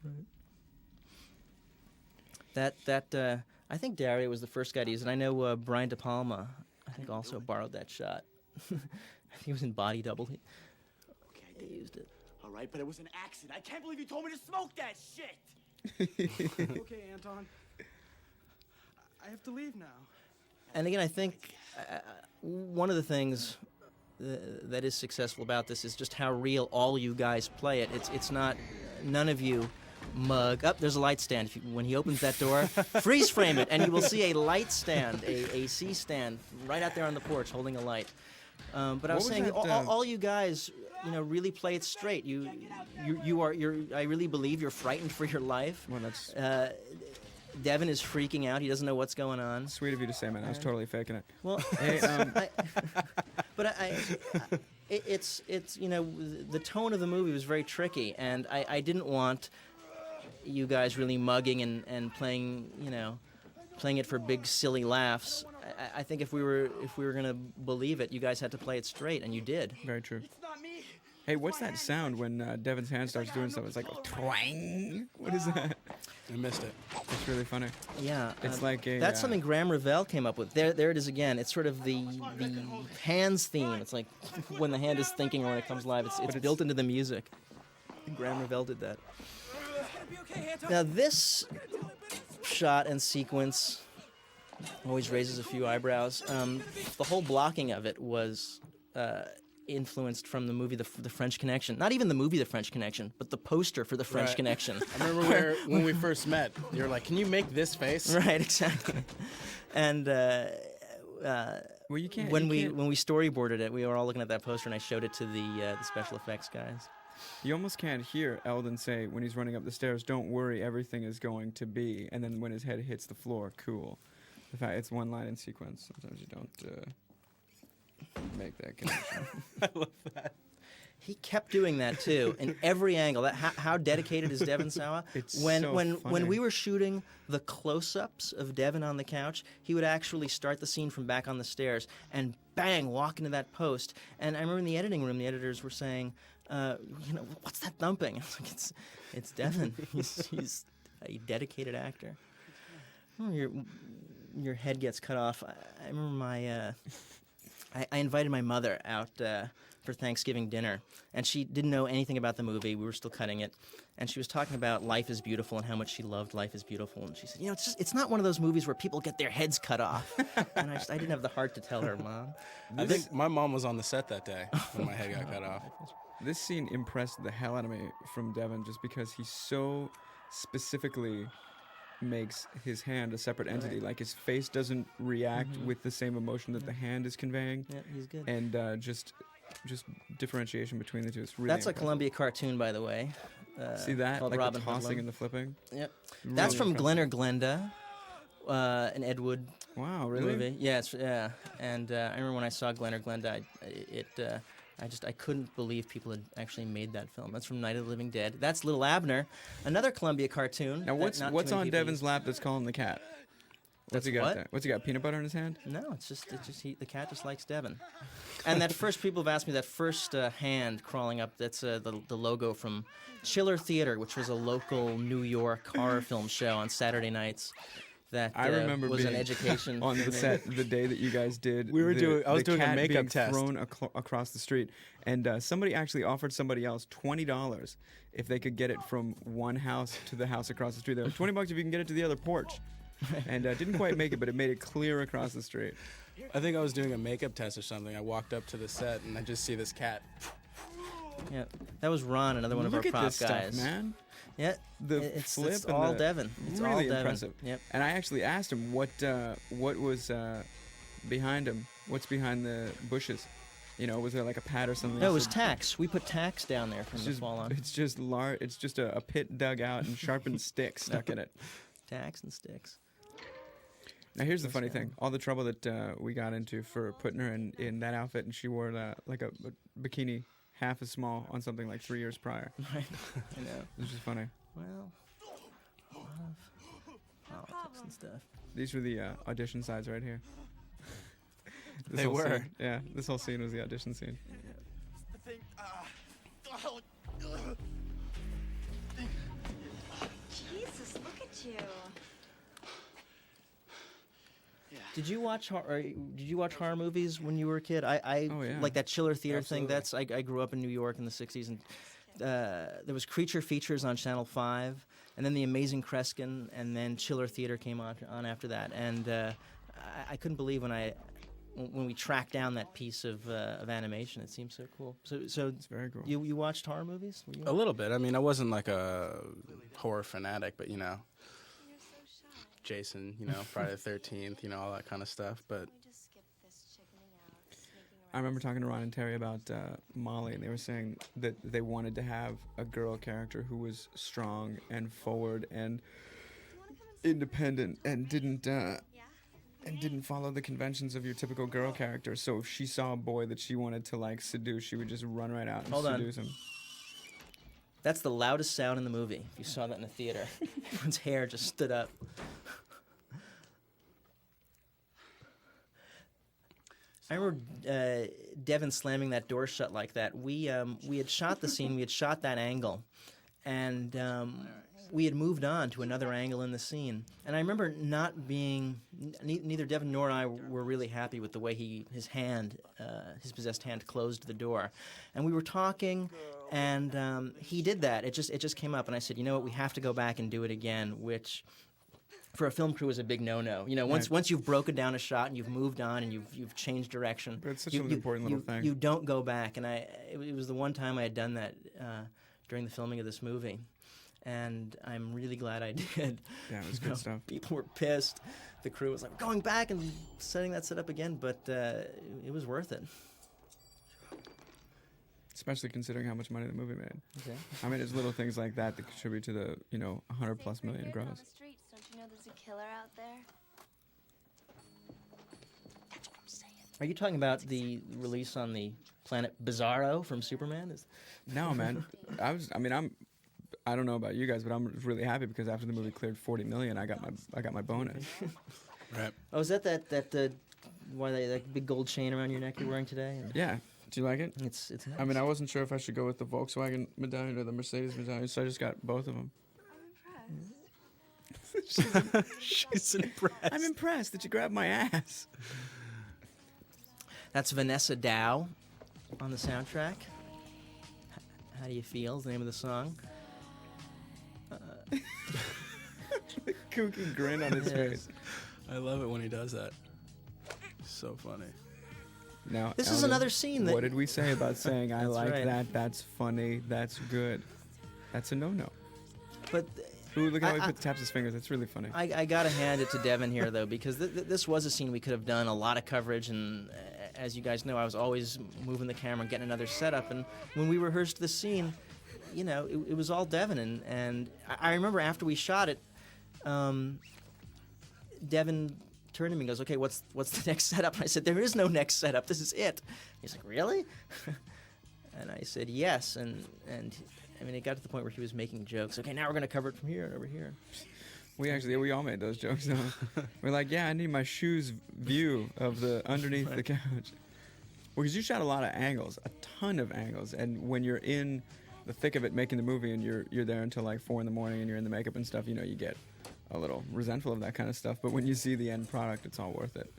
A: Right. That I think Dario was the first guy to use it. I know Brian De Palma, I think, also borrowed that shot. I think he was in Body Double. He used it.
H: All right, but it was an accident. I can't believe you told me to smoke that shit.
G: Okay, Anton. I have to leave now.
A: And again, I think one of the things that is successful about this is just how real all you guys play it. It's not none of you mug. There's a light stand. When he opens that door, freeze frame it, and you will see a light stand, a C stand, right out there on the porch holding a light. But I was saying, all you guys, really play it straight. I really believe you're frightened for your life.
B: Well, that's
A: Devin is freaking out. He doesn't know what's going on.
B: Sweet of you to say, man. I was totally faking it.
A: Well,
B: hey,
A: it's the tone of the movie was very tricky, and I didn't want you guys really mugging and playing it for big silly laughs. I think if we were gonna believe it, you guys had to play it straight, and you did.
B: Very true. Hey, what's that sound when Devin's hand starts doing something? It's like a twang. What is that?
C: I missed it.
B: It's really funny.
A: Yeah,
B: It's like a.
A: that's something Graham Revell came up with. There it is again. It's sort of the hands theme. It's like when the hand is thinking or when it comes live. It's built into the music. Graham Revell did that. Now this shot and sequence always raises a few eyebrows. The whole blocking of it was influenced from the movie The French Connection. Not even the movie The French Connection, but the poster for The French
C: Right.
A: Connection.
C: I remember when we first met, you were like, "Can you make this face?"
A: Right, exactly. And
B: Well, you can't.
A: when
B: you
A: we
B: can't-
A: when we storyboarded it, we were all looking at that poster, and I showed it to the special effects guys.
B: You almost can't hear Eldon say when he's running up the stairs, "Don't worry, everything is going to be." And then when his head hits the floor, cool. The fact it's one line in sequence. Sometimes you don't make that connection.
C: I love that.
A: He kept doing that too in every angle. How dedicated is Devon Sawa?
B: It's
A: when
B: so
A: when
B: funny.
A: we were shooting the close-ups of Devon on the couch, he would actually start the scene from back on the stairs and bang walk into that post. And I remember in the editing room, the editors were saying, what's that thumping? I was like, it's Devon. he's a dedicated actor. Your head gets cut off. I remember I invited my mother out for Thanksgiving dinner, and she didn't know anything about the movie. We were still cutting it, and she was talking about Life is Beautiful and how much she loved Life is Beautiful. And she said, it's not one of those movies where people get their heads cut off. And I didn't have the heart to tell her, Mom.
C: I think my mom was on the set that day when my head got cut off.
B: This scene impressed the hell out of me from Devon just because he so specifically makes his hand a separate entity. Like his face doesn't react with the same emotion that the hand is conveying.
A: Yeah, he's good.
B: And just differentiation between the two. It's really
A: That's a
B: impressive.
A: Columbia cartoon, by the way.
B: See that?
A: Called
B: Like
A: Robin
B: the tossing
A: Hoodlum.
B: and the flipping?
A: Yep.
B: Really
A: That's from
B: impressive.
A: Glenn or Glenda, an Ed Wood
B: Wow, really?
A: movie. Yeah, and I remember when I saw Glenn or Glenda, I couldn't believe people had actually made that film. That's from Night of the Living Dead. That's Little Abner, another Columbia cartoon.
B: Now,
A: that
B: what's
A: not too
B: what's
A: many
B: on
A: people
B: Devon's
A: use.
B: lap that's calling the cat? What's
A: That's
B: he got
A: what?
B: there? What's he got? Peanut butter in his hand?
A: No, it's just the cat just likes Devon. And that first, people have asked me that first hand crawling up. That's the logo from Chiller Theater, which was a local New York horror film show on Saturday nights. That
B: I remember
A: was an
B: being
A: education
B: on
A: for
B: the
A: me.
B: set the day that you guys did.
C: We were I was
B: the
C: doing a
B: cat
C: makeup
B: being
C: test.
B: thrown across the street, and somebody actually offered somebody else $20 if they could get it from one house to the house across the street. They were like, $20 if you can get it to the other porch, and didn't quite make it, but it made it clear across the street.
C: I think I was doing a makeup test or something. I walked up to the set and I just see this cat.
A: Yeah, that was Ron, another one of
B: Look
A: our
B: at
A: prop
B: this
A: guys.
B: stuff, man.
A: Yeah,
B: The
A: it's
B: flip and
A: all
B: the-
A: Devon. It's
B: really
A: all Devon.
B: impressive.
A: Yep.
B: And I actually asked him what was behind him. What's behind the bushes? You know, was there like a pad or something?
A: No, it
B: He
A: was
B: said,
A: tacks. We put tacks down there for
B: It's
A: him to
B: just,
A: fall on.
B: it's just It's just a pit dug out and sharpened sticks stuck in it.
A: Tacks and sticks.
B: Now here's the funny thing: all the trouble that we got into for putting her in that outfit, and she wore like a bikini half as small on something like 3 years prior.
A: Right. I know.
B: It's just funny.
A: Well, a lot of politics and stuff.
B: These were the audition sides right here. This
C: They
B: whole
C: were.
B: scene- yeah, this whole scene was the audition scene.
H: The thing,
D: Jesus, look at you.
A: Did you watch horror movies when you were a kid? I
B: Oh, yeah.
A: like that Chiller Theater thing.
C: Absolutely.
A: I grew up in New York in the '60s, and there was Creature Features on Channel 5, and then The Amazing Kreskin, and then Chiller Theater came on after that. And I couldn't believe when we tracked down that piece of animation. It seemed so cool. So
B: It's very cool.
A: you watched horror movies? Were you?
C: A little bit. I mean, I wasn't like a horror fanatic, but Jason, Friday the 13th, all that kind of stuff. But
B: I remember talking to Ron and Terry about Molly, and they were saying that they wanted to have a girl character who was strong and forward and independent and didn't follow the conventions of your typical girl character. So if she saw a boy that she wanted to seduce, she would just run right out and
A: Hold on.
B: seduce him.
A: That's the loudest sound in the movie. If you saw that in the theater, everyone's hair just stood up. I remember Devon slamming that door shut like that. We had shot the scene. We had shot that angle, and we had moved on to another angle in the scene, and I remember not being neither Devin nor I were really happy with the way his possessed hand closed the door, and we were talking, and he did that. It just came up, and I said, you know what, we have to go back and do it again, which for a film crew is a big no-no. You know, once you've broken down a shot and you've moved on and you've changed direction,
B: But it's such an important little thing.
A: You don't go back, and it was the one time I had done that during the filming of this movie. And I'm really glad I did.
B: Yeah, it was good stuff.
A: People were pissed. The crew was like, we're going back and setting that set up again, but it was worth it.
B: Especially considering how much money the movie made.
A: Okay.
B: I mean, it's little things like that contribute to the, 100+ million gross.
D: On the streets, don't you know there's a killer out there? That's what I'm saying.
A: Are you talking about the release on the planet Bizarro from Superman?
B: No, man. I don't know about you guys, but I'm really happy because after the movie cleared 40 million, I got my bonus.
C: Right.
A: Oh, is that that big gold chain around your neck you're wearing today?
B: Yeah. Do you like it?
A: It's nice.
B: I mean, I wasn't sure if I should go with the Volkswagen medallion or the Mercedes medallion, so I just got both of them.
D: I'm impressed.
A: She's impressed.
B: I'm impressed that you grabbed my ass.
A: That's Vanessa Dow on the soundtrack. How do you feel? Is the name of the song.
B: The kooky grin on his
A: Yes.
B: face.
C: I love it when he does that. So funny.
B: Now,
A: This is
B: Alden,
A: another scene that.
B: What did we say about saying I
A: That's
B: like
A: right.
B: that? That's funny. That's good. That's a no-no.
A: But
B: Ooh, look how he taps his fingers. That's really funny.
A: I gotta hand it to Devin here though, because this was a scene we could have done a lot of coverage, and as you guys know, I was always moving the camera and getting another setup. And when we rehearsed the scene, it was all Devin, and I remember after we shot it, Devin turned to me and goes, "Okay, what's the next setup?" And I said, "There is no next setup. This is it." He's like, "Really?" And I said, "Yes." And I mean, it got to the point where he was making jokes. Okay, now we're gonna cover it from here and over here.
B: We all made those jokes. Though. We're like, yeah, I need my shoes view of the underneath the couch. Well, because you shot a lot of angles, a ton of angles, and when you're in the thick of it making the movie and you're there until like 4 a.m. and you're in the makeup and stuff, you get a little resentful of that kind of stuff. But when you see the end product, it's all worth it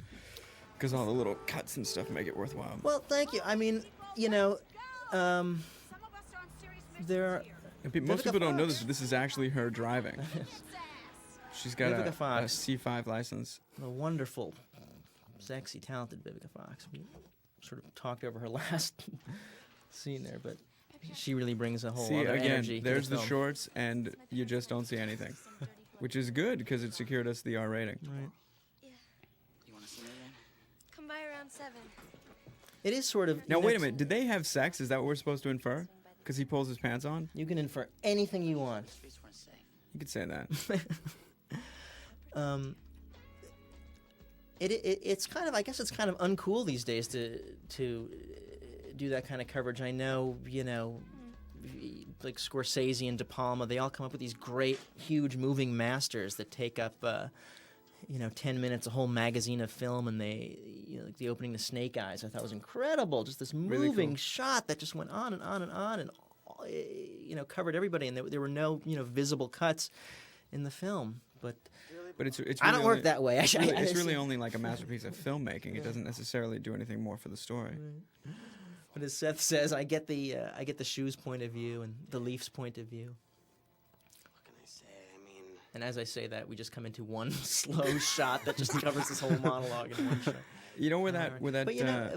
B: because all the little cuts and stuff make it worthwhile.
A: Well, thank you. I mean, there.
B: Most
A: Vivica
B: people don't know this,
A: Fox.
B: but this is actually her driving. She's got
A: Vivica
B: a
A: Fox.
B: C5 license.
A: The wonderful, sexy, talented Vivica Fox. We sort of talked over her last scene there, but she really brings a whole
B: See,
A: other
B: again,
A: energy to
B: there's
A: the
B: the
A: film.
B: shorts, and you just don't see anything, which is good because it secured us the R rating.
A: Right.
H: You want to see me again?
D: Come by around 7.
A: It is sort of.
B: Now, wait a minute. Did they have sex? Is that what we're supposed to infer? Because he pulls his pants on?
A: You can infer anything you want.
H: Just want to say.
B: You could say that.
A: It's kind of, I guess it's kind of uncool these days to do that kind of coverage. I know, like Scorsese and De Palma, they all come up with these great, huge moving masters that take up, 10 minutes, a whole magazine of film, and they, like the opening to Snake Eyes, I thought was incredible. Just this
B: Really
A: moving
B: cool.
A: shot that just went on and on and on, and covered everybody, and there were no visible cuts in the film, but.
B: But it's really
A: I don't work
B: only-
A: that way.
B: It's really only like a masterpiece of filmmaking. It doesn't necessarily do anything more for the story.
A: But as Seth says, I get the shoes point of view and the Leafs point of view.
H: What can I say? I mean,
A: And as I say that, we just come into one slow shot that just covers this whole monologue in one shot.
B: You know where that
A: But,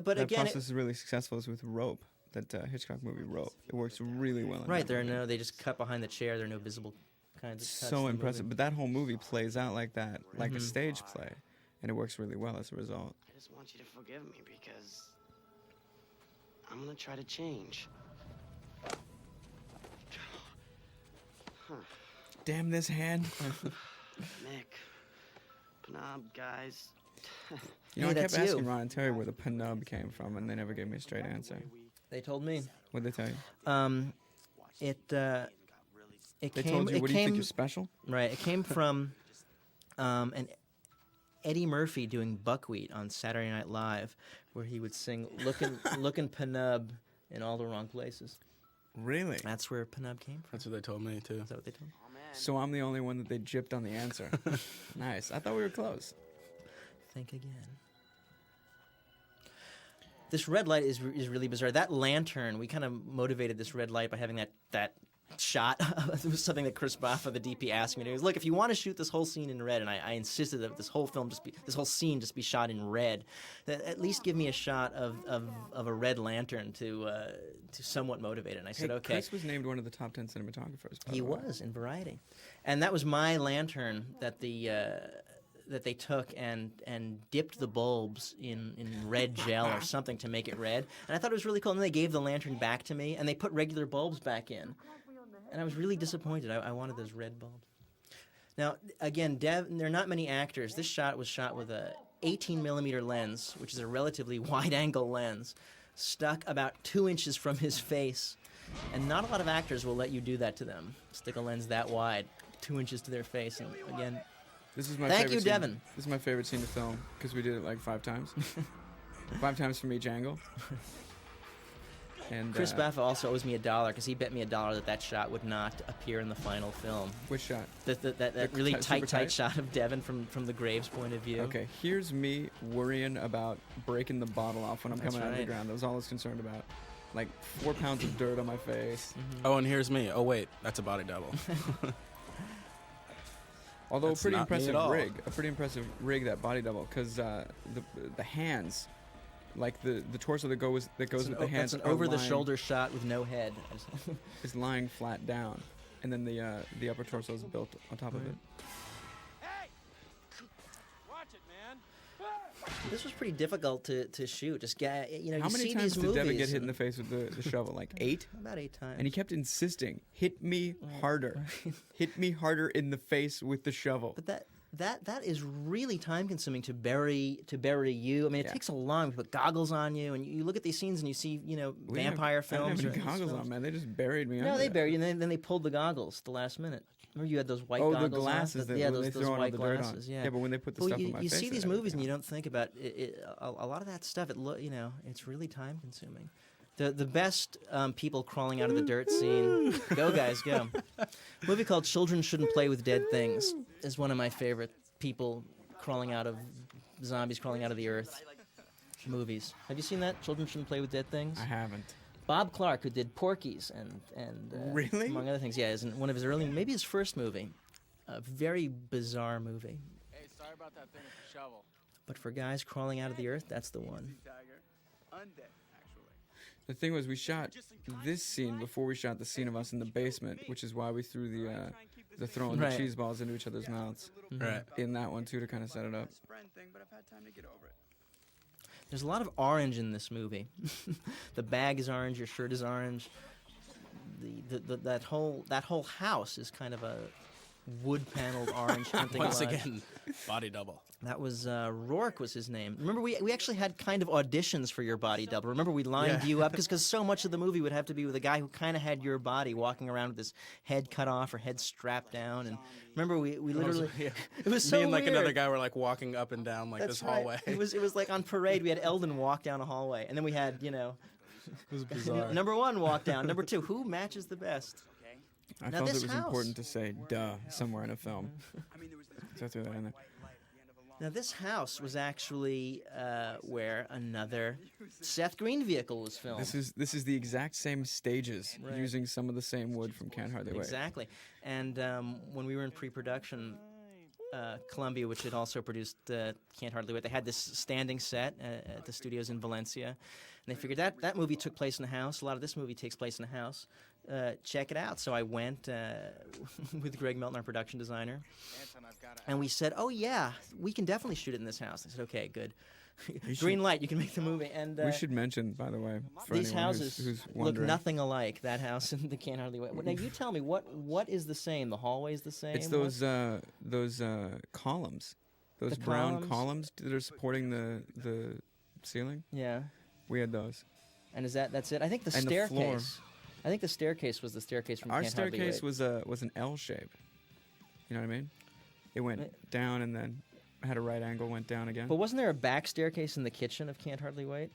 A: but
B: that
A: again,
B: process is really successful is with Rope, that Hitchcock movie Rope. It works really well. In
A: Right,
B: that
A: they just cut behind the chair. There are no visible kinds of cuts in
B: so
A: the
B: impressive.
A: movie.
B: But that whole movie plays out like that, like a stage play, and it works really well as a result.
H: I just want you to forgive me because I'm gonna try to change.
B: Damn this hand!
H: Nick, Pnab, guys.
B: You know,
A: Hey,
B: I kept
A: that's you.
B: asking Ron and Terry where the penub came from, and they never gave me a straight answer.
A: They told me.
B: What'd they tell you?
A: It
B: They
A: came.
B: told you,
A: it
B: what do you think
A: came-
B: you're special?
A: Right. It came from an Eddie Murphy doing Buckwheat on Saturday Night Live, where he would sing "Lookin' Penub" in all the wrong places.
B: Really?
A: That's where Penub came from.
C: That's what they told me too.
A: Is that what they told me?
H: Oh man,
B: So I'm the only one that they gypped on the answer. Nice. I thought we were close.
A: Think again. This red light is really bizarre. That lantern, we kind of motivated this red light by having that shot. It was something that Chris Baffa, the DP, asked me to do. He was, look, if you want to shoot this whole scene in red, and I insisted that this whole scene just be shot in red, that at least give me a shot of a red lantern to somewhat motivate it. And I said, okay.
B: Chris was named one of the top 10 cinematographers.
A: He was in Variety, and that was my lantern that that they took and dipped the bulbs in red gel or something to make it red. And I thought it was really cool. And then they gave the lantern back to me, and they put regular bulbs back in. And I was really disappointed. I wanted those red bulbs. Now, again, there are not many actors. This shot was shot with a 18-millimeter lens, which is a relatively wide-angle lens, stuck about 2 inches from his face. And not a lot of actors will let you do that to them. Stick a lens that wide, 2 inches to their face. And again,
B: this is my
A: thank
B: favorite
A: you,
B: scene.
A: Devin.
B: This is my favorite scene to film because we did it like 5 times. 5 times from each angle. And
A: Chris Baffa also owes me $1 because he bet me $1 that shot would not appear in the final film.
B: Which shot?
A: That really tight shot of Devin from the Graves' point of view.
B: Okay, here's me worrying about breaking the bottle off when I'm coming out of the ground. That was all I was concerned about. Like 4 pounds of dirt on my face.
C: Oh, and here's me. Oh, wait, that's a body double.
B: Although
C: That's
B: a pretty
C: not me
B: impressive
C: at all.
B: rig, that body double, because the hands, like the torso that goes with the hands,
A: That's an over-the-shoulder shot with no head.
B: is lying flat down, and then the upper torso is built on top of it.
E: Hey! Watch it, man.
A: This was pretty difficult to shoot. Just get
B: How
A: you
B: many
A: see
B: times
A: these
B: did
A: movies
B: Devin get hit in
A: and-
B: the face with the shovel? Like 8?
A: About 8 times.
B: And he kept insisting, hit me harder. Hit me harder in the face with the shovel.
A: But that is really time consuming to bury you. I mean, it takes a long to put goggles on you, and you look at these scenes and you see vampire films.
B: I didn't have
A: or
B: any goggles
A: films.
B: on, man. They just buried me.
A: No,
B: under
A: they
B: it.
A: buried you, and then they pulled the goggles at the last minute. Remember you had those white
B: Oh,
A: goggles
B: the glasses
A: on?
B: that
A: Yeah,
B: when they
A: those
B: throw all
A: white
B: the dirt on.
A: glasses. Yeah.
B: Yeah, but when they put the
A: Well,
B: stuff
A: you,
B: on my
A: you
B: face,
A: see
B: it
A: these
B: had
A: movies
B: everything
A: and you
B: on.
A: don't think about it. A lot of that stuff. It's really time consuming. The best people crawling out of the dirt scene. Go guys, go. A movie called Children Shouldn't Play with Dead Things is one of my favorite zombies crawling out of the earth movies. Have you seen that? Children Shouldn't Play with Dead Things.
B: I haven't.
A: Bob Clark, who did Porky's and
B: Really?
A: among other things, is in one of his early, maybe his first movie. A very bizarre movie.
C: Hey, sorry about that thing with the shovel.
A: But for guys crawling out of the earth, that's the one.
B: The thing was, we shot this scene before we shot the scene of us in the basement, which is why we threw the throwing
A: Right.
B: the cheese balls into each other's mouths.
C: Right.
B: In that one too, to kind of set it up.
A: There's a lot of orange in this movie. The bag is orange, your shirt is orange. That whole house is kind of a wood-paneled orange hunting
C: Once
A: lodge.
C: again, body double.
A: That was Rourke was his name. Remember, we actually had kind of auditions for your body double. Remember, we lined you up because so much of the movie would have to be with a guy who kind of had your body, walking around with his head cut off or head strapped down. And remember, we literally it was so
C: Me and like
A: weird.
C: another guy were like walking up and down like
A: That's
C: this
A: right.
C: hallway.
A: It was like on parade. We had Eldon walk down a hallway, and then we had
C: It was bizarre.
A: number 1 walk down, number 2 who matches the best.
B: I
A: Now
B: felt
A: this
B: it was
A: house-
B: important to say "duh" somewhere in a film. So I threw that in there.
A: Now, this house was actually where another Seth Green vehicle was filmed.
B: This is the exact same stages,
A: Right.
B: using some of the same wood from Can't Hardly Wait.
A: Exactly. And when we were in pre-production, Columbia, which had also produced Can't Hardly Wait, they had this standing set at the studios in Valencia. And they figured that movie took place in a house. A lot of this movie takes place in a house. Check it out. So I went with Greg Melton, our production designer, and we said, oh, yeah, we can definitely shoot it in this house. They said, okay, good. Green light, you can make the movie. And
B: We should mention, by the way, for
A: these
B: anyone
A: houses
B: who's
A: look
B: wondering,
A: nothing alike. That house and the Can't Hardly Wait. Now you tell me what is the same? The hallway's the same.
B: it's those columns, those
A: The
B: brown
A: columns?
B: columns that are supporting the ceiling.
A: Yeah.
B: We had those.
A: And that's it? I think the
B: And the
A: staircase.
B: floor.
A: I think the staircase was the staircase from
B: Our
A: Can't Hardly
B: staircase
A: Wait.
B: was an L shape. You know what I mean? It went
A: Right.
B: down and then had a right angle, went down again.
A: But wasn't there a back staircase in the kitchen of Can't Hardly Wait?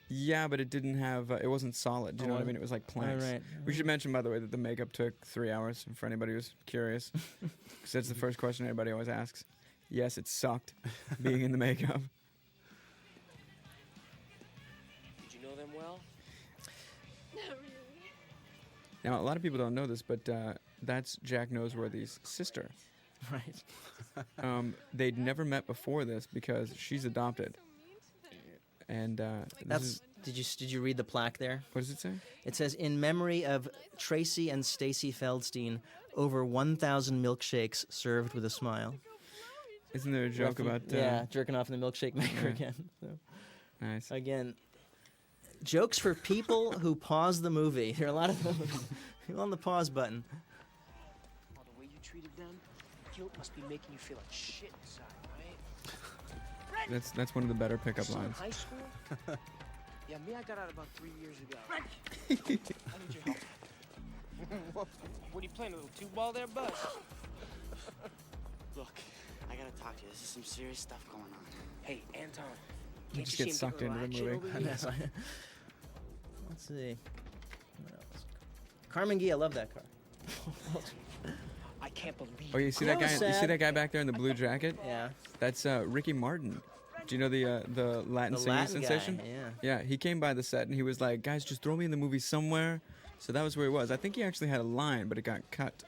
B: Yeah, but it didn't have. It wasn't solid. Do you know what I mean? It was like planks.
A: right.
B: We should mention, by the way, that the makeup took 3 hours. For anybody who's curious, because that's the first question everybody always asks. Yes, it sucked being in the makeup.
E: Did you know them well?
D: Not really.
B: Now, a lot of people don't know this, but that's Jack Noseworthy's sister.
A: Right.
B: They'd never met before this because she's adopted. And
A: Did you read the plaque there?
B: what does it say?
A: It says, in memory of Tracy and Stacy Feldstein, over 1,000 milkshakes served with a smile.
B: Isn't there a joke about?
A: Jerking off in the milkshake maker
B: yeah.
A: again. So,
B: Nice.
A: again, jokes for people who pause the movie. There are a lot of them on the pause button.
E: Oh, the way you treated them, guilt must be making you feel like shit inside, right?
B: That's one of the better pickup
E: Still in
B: lines.
E: high school? Yeah, me, I got out about 3 years ago. I need your help. What are you playing, a little two-ball there, bud?
H: Look, I gotta talk to you. This is some serious stuff going on.
E: Hey, Anton.
B: You
E: Can't
B: just
E: you
B: get
E: see
B: sucked
E: him
B: into the
E: getting a
B: movie.
E: little action over here?
A: Let's see. What else? Carmen Gee, I love that car.
E: I can't believe
B: Oh, you see
A: That
B: that guy?
A: was
B: You see
A: sad.
B: that guy back there in the blue jacket?
A: Yeah.
B: That's Ricky Martin. Do you know the Latin
A: The
B: singing
A: Latin guy,
B: sensation?
A: yeah.
B: Yeah, he came by the set and he was like, "Guys, just throw me in the movie somewhere." So that was where he was. I think he actually had a line, but it got cut.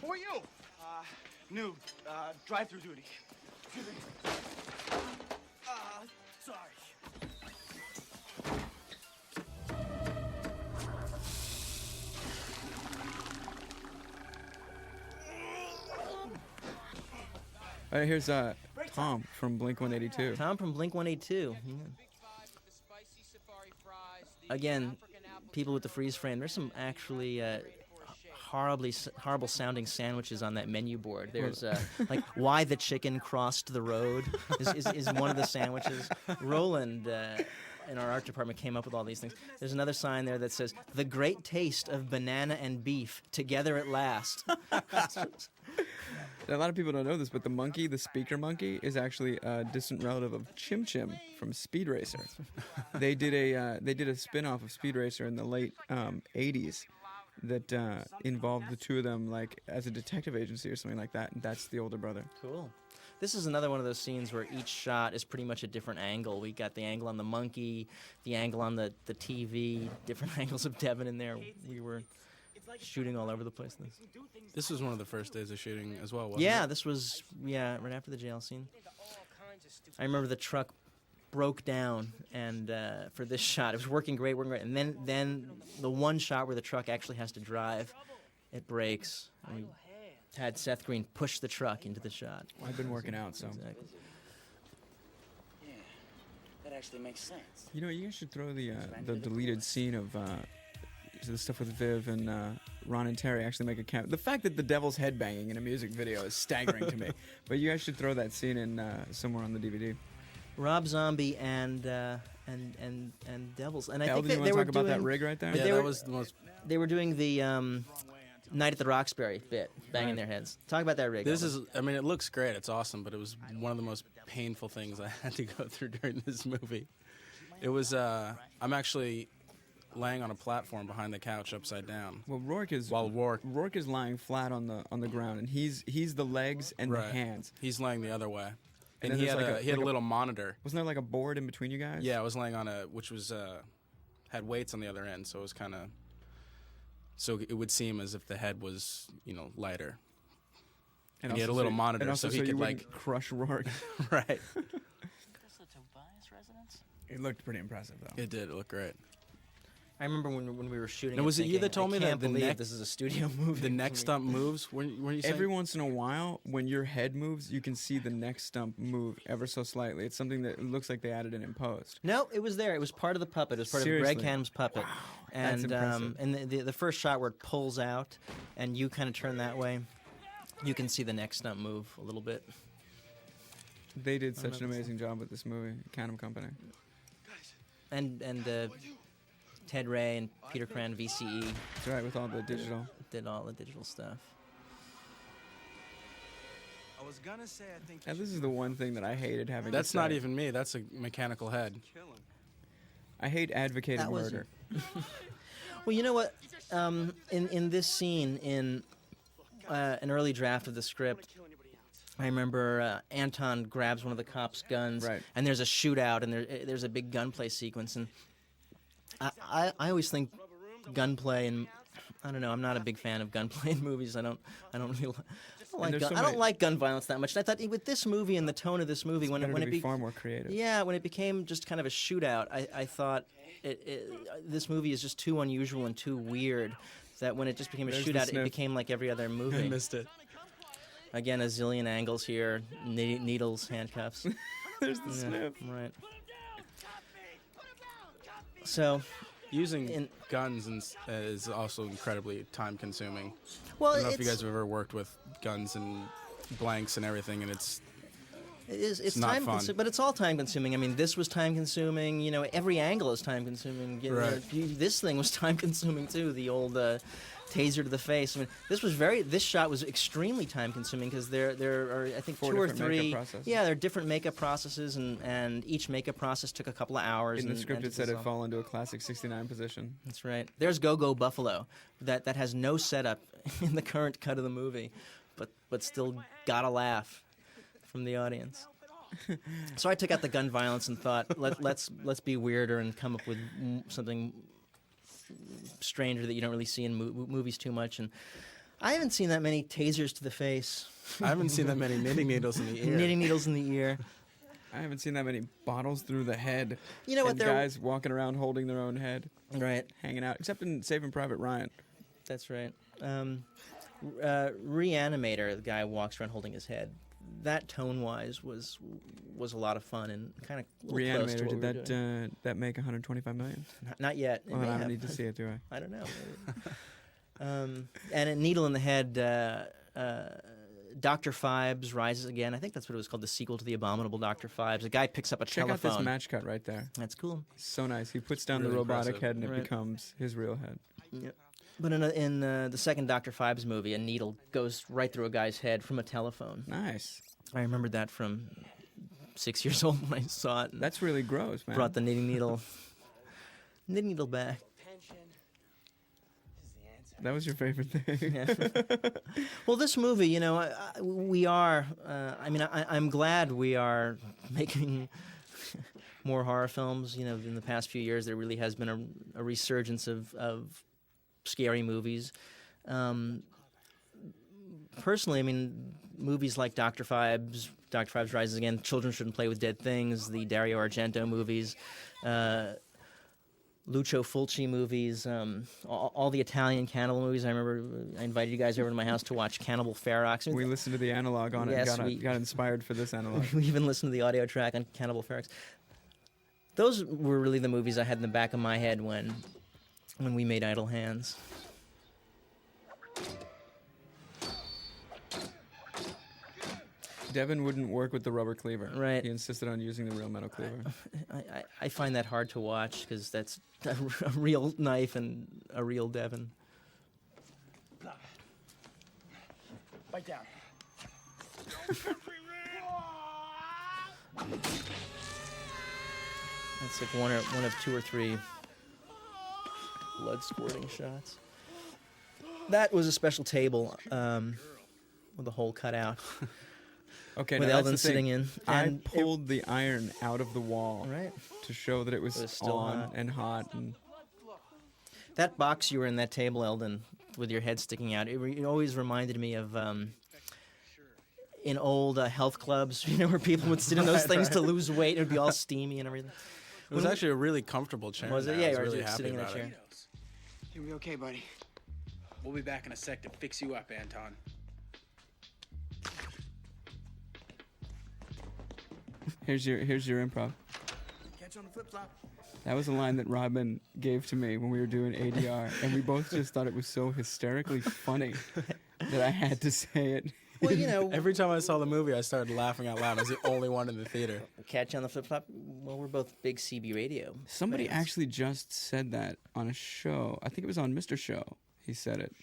G: Who are you? New. Drive-through duty. Sorry.
B: All right, here's Tom from Blink 182.
A: Tom from Blink 182. Yeah. Again, people with the freeze frame. There's some actually horrible sounding sandwiches on that menu board. There's like why the chicken crossed the road is one of the sandwiches. Roland in our art department came up with all these things. There's another sign there that says the great taste of banana and beef together at last.
B: A lot of people don't know this, but the monkey, the speaker monkey, is actually a distant relative of Chim Chim from Speed Racer. They did a spin-off of Speed Racer in the late '80s that involved the two of them like as a detective agency or something like that. And that's the older brother.
A: Cool. This is another one of those scenes where each shot is pretty much a different angle. We got the angle on the monkey, the angle on the TV, different angles of Devin in there. We were shooting all over the place.
C: This was one of the first days of shooting as well, wasn't
A: Yeah,
C: it?
A: this was right after the jail scene. I remember the truck broke down, and for this shot, it was working great, and then the one shot where the truck actually has to drive, it breaks. And we had Seth Green push the truck into the shot.
B: I've been working out, so.
A: Exactly.
H: Yeah, that actually makes sense.
B: You know, you guys should throw the deleted scene of the stuff with Viv and Ron and Terry actually make a camp. The fact that the devil's headbanging in a music video is staggering to me. But you guys should throw that scene in somewhere on the DVD.
A: Rob Zombie and Devils, and I
B: Al,
A: think
B: do you
A: they
B: want to
A: were
B: talk about that
A: doing-
B: rig right there?
C: Yeah,
A: they
C: that
A: were-
C: was the most.
A: They were doing the Night at the Roxbury bit, banging
B: Right.
A: their heads. Talk about that rig.
C: This
A: Alvin.
C: is. I mean, it looks great. It's awesome, but it was one of the most painful things I had to go through during this movie. It was. I'm actually laying on a platform behind the couch, upside down.
B: Well, Rourke is
C: Rourke
B: is lying flat on the ground, and he's the legs and the hands.
C: He's laying the other way,
B: And
C: and
B: then
C: he
B: there's
C: had
B: like
C: he had
B: a
C: a little monitor.
B: Wasn't there like a board in between you guys?
C: Yeah, I was laying on which was had weights on the other end, so it was kind of. So it would seem as if the head was, lighter. And he had a little monitor,
B: and also
C: so he could
B: wouldn't crush Rourke.
C: right.
H: That's the Tobias residence?
B: It looked pretty impressive, though.
C: It did. It looked great.
A: I remember when we were shooting.
C: Now, was it you
A: thinking,
C: that told
A: I
C: me that
A: can't
C: the
A: believe
C: neck-
A: this is a studio movie?
C: The neck stump moves. Were you saying?
B: Every once in a while, when your head moves, you can see the neck stump move ever so slightly. It's something that looks like they added in post.
A: No, it was there. It was part of the puppet. It was part
B: Seriously?
A: of Greg Canham's puppet.
B: That's
A: And
B: impressive.
A: and the first shot where it pulls out, and you kind of turn that way. You can see the neck stump move a little bit.
B: They did such an amazing job with this movie, Canham Company.
A: And Ted Ray and Peter Cran VCE
B: That's right, with all the digital.
A: did all the digital stuff.
F: I was gonna say I think
B: And this is the one thing that I hated having.
C: That's
B: to
C: not
B: say.
C: even me. That's a mechanical head.
B: I hate advocating
A: That was-
B: murder.
A: Well, you know what? In this scene, in an early draft of the script, I remember Anton grabs one of the cops' guns,
B: Right.
A: and there's a shootout, and there's a big gunplay sequence, and I always think gunplay, and I don't know, I'm not a big fan of gunplay in movies. I don't really.
B: there's so
A: I don't
B: many-
A: like gun violence that much. And I thought with this movie and the tone of this movie, when
B: Better to
A: it
B: be far more creative.
A: yeah, when it became just kind of a shootout, I thought this movie is just too unusual and too weird that when it just became a
B: There's the
A: shootout, it
B: sniff.
A: became like every other movie.
C: I missed it.
A: Again, a zillion angles here, needles, handcuffs.
B: There's the
A: Yeah,
B: sniff.
A: right. So,
C: Using guns is also incredibly time-consuming.
A: well,
C: I don't know if
A: it's,
C: you guys have ever worked with guns and blanks and everything, and it's
A: it's
C: not
A: time
C: fun.
A: consuming, but it's all time consuming. I mean, this was time consuming. You know, every angle is time consuming. You know,
C: Right.
A: this thing was time consuming too. The old taser to the face. I mean, this shot was extremely time consuming because there are I think
B: 4
A: two or
B: different makeup
A: three.
B: processes.
A: Yeah, there are different makeup processes, and each makeup process took a couple of hours.
B: In the
A: and-
B: script,
A: and
B: it
A: to
B: said it'd
A: dissolve.
B: fall into a classic 69 position.
A: That's right. There's Go Go Buffalo, that has no setup in the current cut of the movie, but still got a laugh from the audience. So I took out the gun violence and thought, let's be weirder and come up with something stranger that you don't really see in movies too much. And I haven't seen that many tasers to the face,
C: I haven't seen that many knitting needles in the ear.
A: knitting needles in the ear.
B: I haven't seen that many bottles through the head.
A: You know what?
B: And
A: They're
B: guys walking around holding their own head,
A: right.
B: hanging out, except in Saving Private Ryan.
A: That's right. Reanimator, the guy walks around holding his head. That tone-wise was a lot of fun and kind of close to
B: Reanimator,
A: what
B: did
A: we were doing.
B: that make 125 million?
A: Not yet. It
B: Well,
A: may
B: I don't
A: have.
B: need to see it, do I?
A: I don't know. And a Needle in the Head, Dr. Phibes rises again. I think that's what it was called, the sequel to The Abominable Dr. Phibes. A guy picks up a
B: Check
A: telephone.
B: out this match cut right there.
A: That's cool.
B: So nice. He puts down
C: Really
B: the robotic
C: impressive.
B: head and it
A: Right.
B: becomes his real head.
A: Yep. But in the second Dr. Phibes movie, a needle goes right through a guy's head from a telephone.
B: Nice.
A: I remembered that from 6 years old when I saw it. And
B: That's really gross, man.
A: brought the knitting needle back.
B: That was your favorite thing.
A: Yeah. Well, this movie, you know, we are. I'm glad we are making more horror films. You know, in the past few years, there really has been a resurgence of scary movies. Personally, I mean, movies like Dr. Phibes Rises Again, Children Shouldn't Play with Dead Things, the Dario Argento movies. Lucio Fulci movies, all the Italian cannibal movies. I remember I invited you guys over to my house to watch Cannibal Ferox. I mean,
B: We listened to the analog on
A: Yes,
B: it and got inspired for this analog.
A: we even listened to the audio track on Cannibal Ferox. Those were really the movies I had in the back of my head when we made Idle Hands.
B: Devin wouldn't work with the rubber cleaver.
A: Right.
B: He insisted on using the real metal cleaver.
A: I find that hard to watch because that's a real knife and a real Devin.
E: Bite down.
A: That's like one of two or three blood squirting shots. That was a special table with the hole cut out.
B: Okay,
A: With
B: now that's
A: Eldon
B: the thing.
A: sitting in.
B: I
A: And
B: pulled the iron out of the wall
A: Right.
B: to show that it was,
A: It was still
B: on
A: hot.
B: and hot. And
A: That box you were in, that table, Eldon, with your head sticking out, it always reminded me of in old health clubs, you know, where people would sit in those things to lose weight. It would be all steamy and everything.
C: It was actually a really comfortable chair.
A: Was it?
C: now.
A: Yeah,
C: I was
A: you were
C: really
A: just
C: happy
A: sitting in a
C: about
A: chair.
C: it.
H: You'll be okay, buddy.
E: We'll be back in a sec to fix you up, Anton.
B: here's your improv.
G: Catch on the flip flop.
B: That was a line that Robin gave to me when we were doing ADR, and we both just thought it was so hysterically funny that I had to say it
A: Well, you know,
C: Every time I saw the movie, I started laughing out loud. I was the only one in the theater.
A: catch on the flip flop. Well, we're both big CB radio.
B: Somebody
A: fans.
B: actually just said that on a show. I think it was on Mr. Show. He said it.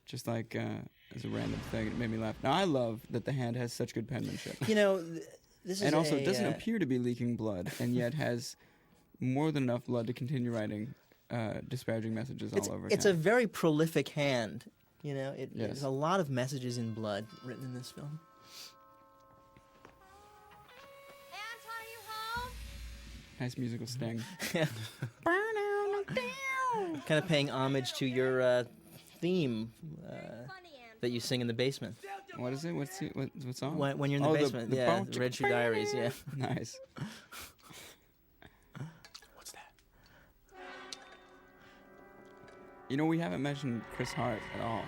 B: Just like as a random thing. It made me laugh. Now, I love that The Hand has such good penmanship.
A: You know, this is
B: And also,
A: a,
B: it doesn't appear to be leaking blood, and yet has more than enough blood to continue writing disparaging messages all over.
A: It's a very prolific hand. You know,
B: Yes.
A: there's a lot of messages in blood written in this film.
D: Anton, are you home?
B: Nice musical sting.
A: Kind of paying homage to your theme that you sing in the basement.
B: What is it? What song?
A: When you're in the
B: Oh,
A: basement,
B: the
A: yeah,
B: bone-
A: the Red Shoe Diaries, yeah.
B: Nice.
C: What's that?
B: You know, we haven't mentioned Chris Hart at all.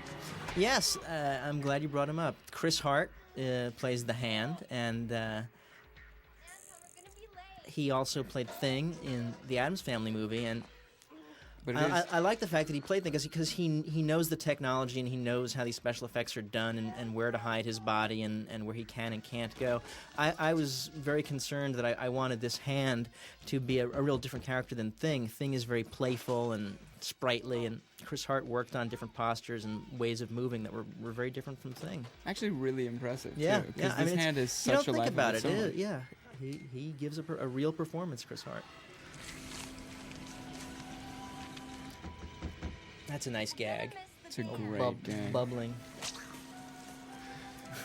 A: Yes, I'm glad you brought him up. Chris Hart plays the Hand, and
D: Anton, we're gonna be late.
A: he also played Thing in the Addams Family movie, and
B: But it
A: I like the fact that he played Thing because he knows the technology and he knows how these special effects are done and where to hide his body and where he can and can't go. I was very concerned that I wanted this Hand to be a real different character than Thing. Thing is very playful and sprightly, and Chris Hart worked on different postures and ways of moving that were very different from Thing.
B: actually really impressive.
A: Yeah,
B: too,
A: yeah.
B: because
A: I mean,
B: this Hand is
A: you don't
B: such a
A: think
B: life
A: about
B: of its
A: it.
B: own.
A: Yeah, he gives a real performance, Chris Hart. That's a nice gag.
B: It's a great game.
A: Bubbling.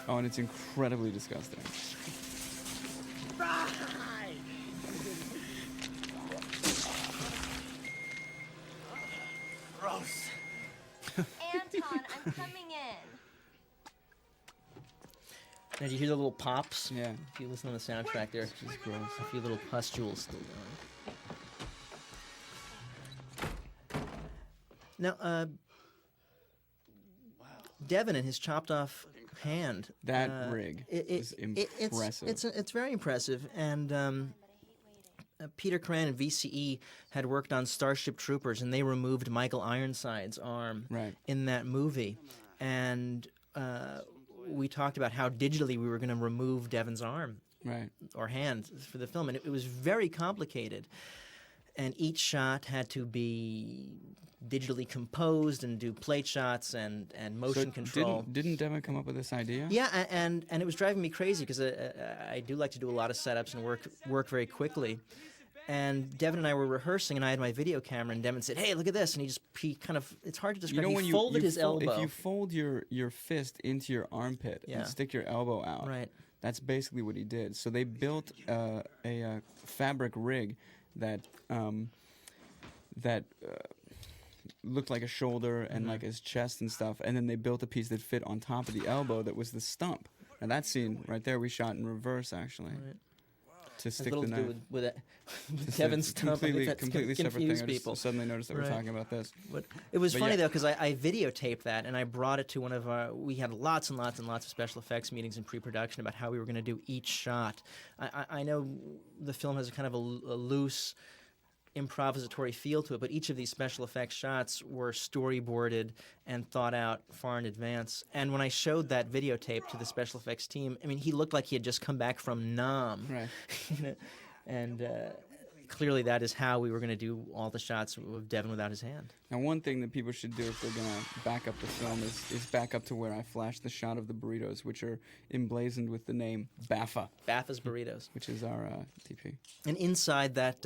B: Oh, and it's incredibly disgusting.
D: Anton, I'm coming in.
A: Now, do you hear the little pops?
B: Yeah.
A: If you listen on the soundtrack, there's
B: Just gross.
A: a few little pustules still going. Now, Devin and his chopped off hand.
B: That rig is impressive.
A: It's very impressive, and Peter Cran and VCE had worked on Starship Troopers, and they removed Michael Ironside's arm
B: Right.
A: in that movie, and we talked about how digitally we were going to remove Devin's arm
B: Right.
A: or hand for the film, and it was very complicated. And each shot had to be digitally composed and do plate shots and motion
B: So
A: control.
B: Didn't Devin come up with this idea?
A: Yeah, and it was driving me crazy because I do like to do a lot of setups and work very quickly. And Devin and I were rehearsing, and I had my video camera, and Devin said, "Hey, look at this!" And he kind of, it's hard to describe.
B: You know, when
A: he
B: you
A: folded
B: you
A: his
B: fold-
A: elbow.
B: If you fold your fist into your armpit
A: Yeah.
B: and stick your elbow out,
A: Right.
B: that's basically what he did. So they built a fabric rig that looked like a shoulder and like his chest and stuff, and then they built a piece that fit on top of the elbow that was the stump. And that scene right there we shot in reverse actually.
A: Right.
B: To
A: Has
B: stick
A: little
B: the
A: to do
B: knife.
A: with
B: Just
A: Devin's
B: a
A: stump. I think that's
B: completely separate thing.
A: confused
B: I just
A: people.
B: suddenly noticed that
A: Right.
B: we're talking about this.
A: But it was
B: But
A: funny
B: yeah.
A: though because I videotaped that and I brought it to one of our. We had lots and lots and lots of special effects meetings in pre-production about how we were going to do each shot. I know the film has a kind of a loose improvisatory feel to it, but each of these special effects shots were storyboarded and thought out far in advance. And when I showed that videotape to the special effects team, I mean, he looked like he had just come back from Nam.
B: Right.
A: You know? And clearly that is how we were going to do all the shots of Devin without his hand.
B: Now, one thing that people should do if they're going to back up the film is back up to where I flashed the shot of the burritos, which are emblazoned with the name Baffa,
A: Baffa's Burritos.
B: which is our TP.
A: And inside that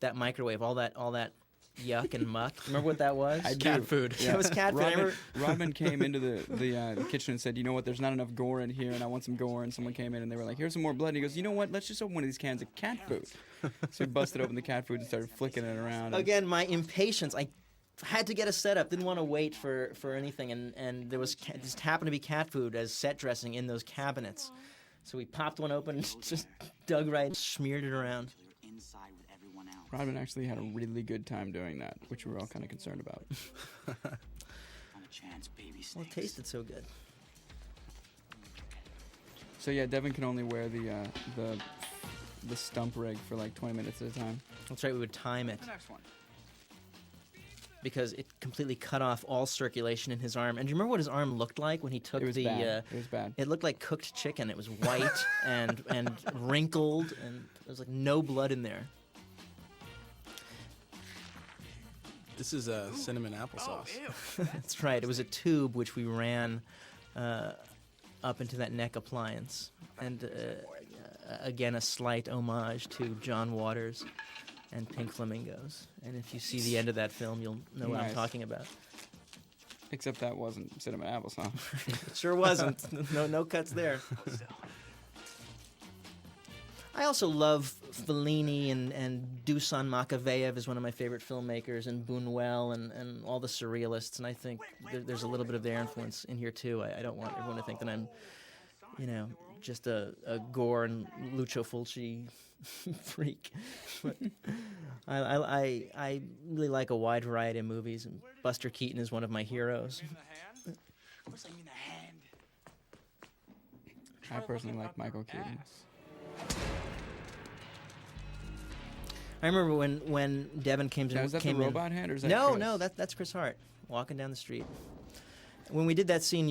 A: that microwave, all that yuck and muck. Remember what that was?
B: I do.
C: Cat food.
A: That was cat food. I remember-
B: Rodman came into the kitchen and said, "You know what? There's not enough gore in here, and I want some gore." And someone came in and they were like, "Here's some more blood." And he goes, "You know what? Let's just open one of these cans of cat food." So he busted open the cat food and started flicking it around. and-
A: Again, my impatience. I had to get a setup. Didn't want to wait for anything, and there was just happened to be cat food as set dressing in those cabinets. So we popped one open and just dug right, and smeared it around.
H: Inside with everyone else.
B: Rodman actually had a really good time doing that, which we were all kind of concerned about.
H: On a chance, baby
A: Well,
H: snakes.
A: it tasted so good.
B: So yeah, Devin can only wear the stump rig for like 20 minutes at a time.
A: That's right. We would time it.
B: Next one.
A: because it completely cut off all circulation in his arm. And do you remember what his arm looked like when he took
B: It was
A: the?
B: bad. It was bad.
A: It looked like cooked chicken. It was white and wrinkled, and there was like no blood in there.
C: This is cinnamon applesauce.
A: That's right. It was a tube which we ran up into that neck appliance, and again a slight homage to John Waters and Pink Flamingos. And if you see the end of that film, you'll know what I'm
B: Nice.
A: talking about.
B: Except that wasn't cinnamon applesauce.
A: It sure wasn't. No cuts there. I also love Fellini and Dusan Makaveyev is one of my favorite filmmakers, and Buñuel and all the surrealists, and I think there's a little bit of their influence in here too. I don't want everyone to think that I'm, just a gore and Lucio Fulci freak. But I really like a wide variety of movies, and Buster Keaton is one of my heroes.
B: I personally like Michael Keaton.
A: I remember when Devin came
B: Now, is that the robot hand or is that
A: No,
B: Chris?
A: no, that's Chris Hart walking down the street. When we did that scene,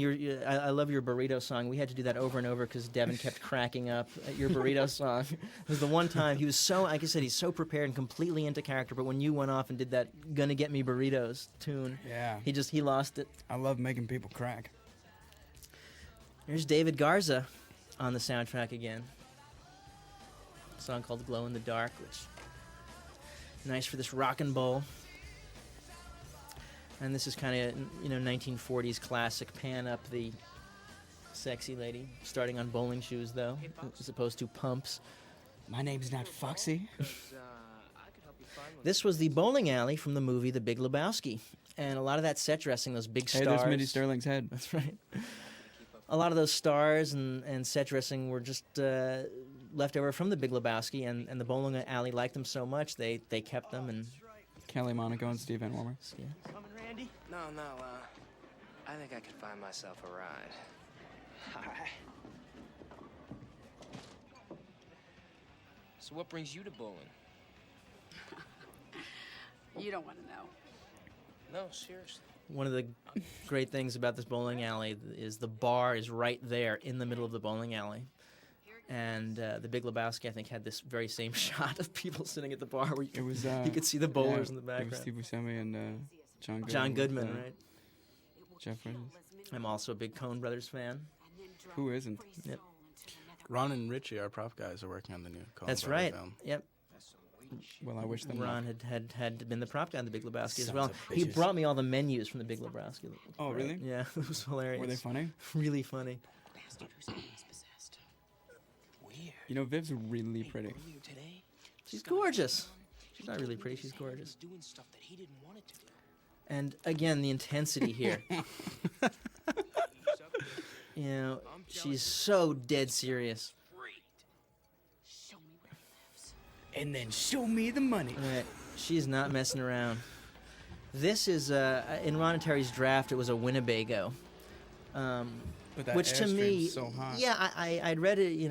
A: I love your burrito song. We had to do that over and over because Devin kept cracking up at your burrito song. It was the one time he was so, like I said, he's so prepared and completely into character. But when you went off and did that "Gonna Get Me Burritos" tune,
B: Yeah.
A: he lost it.
B: I love making people crack.
A: There's David Garza on the soundtrack again. A song called "Glow in the Dark," which is nice for this rock and bowl. And this is kind of, 1940s classic pan up the sexy lady, starting on bowling shoes, though, as opposed to pumps.
B: My name's not Foxy.
A: This was the bowling alley from the movie The Big Lebowski. And a lot of that set dressing, those big
B: Hey,
A: stars.
B: there's Mindy Sterling's head.
A: That's right. A lot of those stars and set dressing were just left over from The Big Lebowski, and the bowling alley liked them so much, they kept them. And
B: Kelly Monaco and Steve Van Wormer.
A: yeah.
E: Coming, Randy?
H: No, I think I could find myself a ride.
E: Alright. So what brings you to bowling?
D: You don't want to know.
E: No, seriously.
A: One of the great things about this bowling alley is the bar is right there in the middle of the bowling alley. And The Big Lebowski, I think, had this very same shot of people sitting at the bar where
B: It was.
A: you could see the bowlers in the
B: It was
A: background.
B: Steve Buscemi and John Goodman.
A: John Goodman,
B: with,
A: right?
B: Jeff Bridges.
A: I'm also a big Coen Brothers fan.
B: Who isn't?
A: Yep.
C: Ron and Richie, our prop guys, are working on the new Coen
A: That's
C: Brothers
A: right.
C: film.
A: Yep.
B: Well, I wish them
A: Ron
B: luck.
A: had been the prop guy on The Big Lebowski as
B: Sons
A: well.
B: of
A: He
B: bitches.
A: brought me all the menus from The Big Lebowski.
B: Oh, really?
A: Yeah, it was hilarious.
B: Were they funny?
A: Really funny.
D: Bastard whose name is possessed.
E: Weird.
B: You know, Viv's really pretty.
E: Earlier today,
A: She's gorgeous. She's not really pretty. She's gorgeous.
E: doing stuff that he didn't want it to do.
A: And again, the intensity here. She's so dead serious.
D: Show me where he lives.
B: And then show me the money.
A: Right. She's not messing around. This is in Ron and Terry's draft. It was a Winnebago,
B: But that
A: which to me,
B: Airstream's so hot.
A: yeah, I'd read it.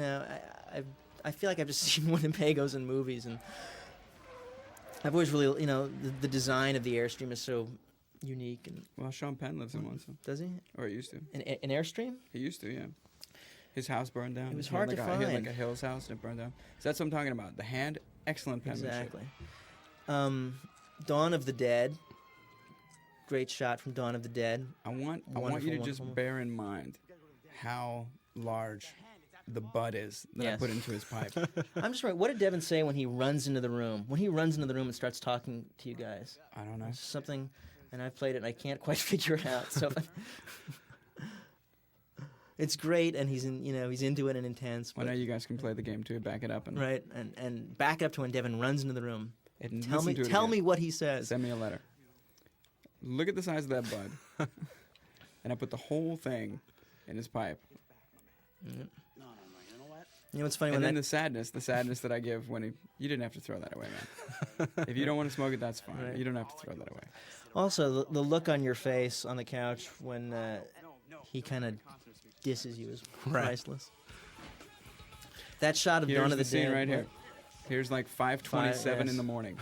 A: I feel like I've just seen Winnebagos in movies, and I've always really, the design of the Airstream is so unique. And
B: Well, Sean Penn lives in one, so.
A: does he?
B: Or he used to.
A: An Airstream?
B: He used to, yeah. His house burned down.
A: It was
B: He had
A: hard
B: like
A: to
B: He had like
A: find.
B: a Hills house and it burned down. So that's what I'm talking about. The hand, excellent penmanship.
A: Exactly. Dawn of the Dead. Great shot from Dawn of the Dead.
B: I want you
A: Wonderful,
B: to just
A: wonderful.
B: bear in mind how large the butt is that I
A: Yes.
B: put into his pipe.
A: I'm just wondering, what did Devin say when he runs into the room? When he runs into the room and starts talking to you guys?
B: I don't know.
A: It's something, and I've played it and I can't quite figure it out. So it's great, and he's into it and intense.
B: Well,
A: But,
B: now you guys can play the game too. Back it up and
A: right, and back up to when Devin runs into the room.
B: and
A: Tell
B: listen to it
A: tell
B: again.
A: me what he says.
B: Send me a letter. Look at the size of that bud. And I put the whole thing in his pipe.
G: No, you know what?
A: You know what's funny
B: And
A: when
B: then
A: that
B: the sadness that I give when you didn't have to throw that away, man. If you don't want to smoke it, that's fine.
A: Right.
B: You don't have to throw that away.
A: also the look on your face on the couch when he kind of disses you is
C: Right.
A: priceless. That shot of
B: Here's
A: Dawn of
B: the
A: the
B: scene
A: Dead
B: right here. Here's like 5:27
A: yes.
B: in the morning.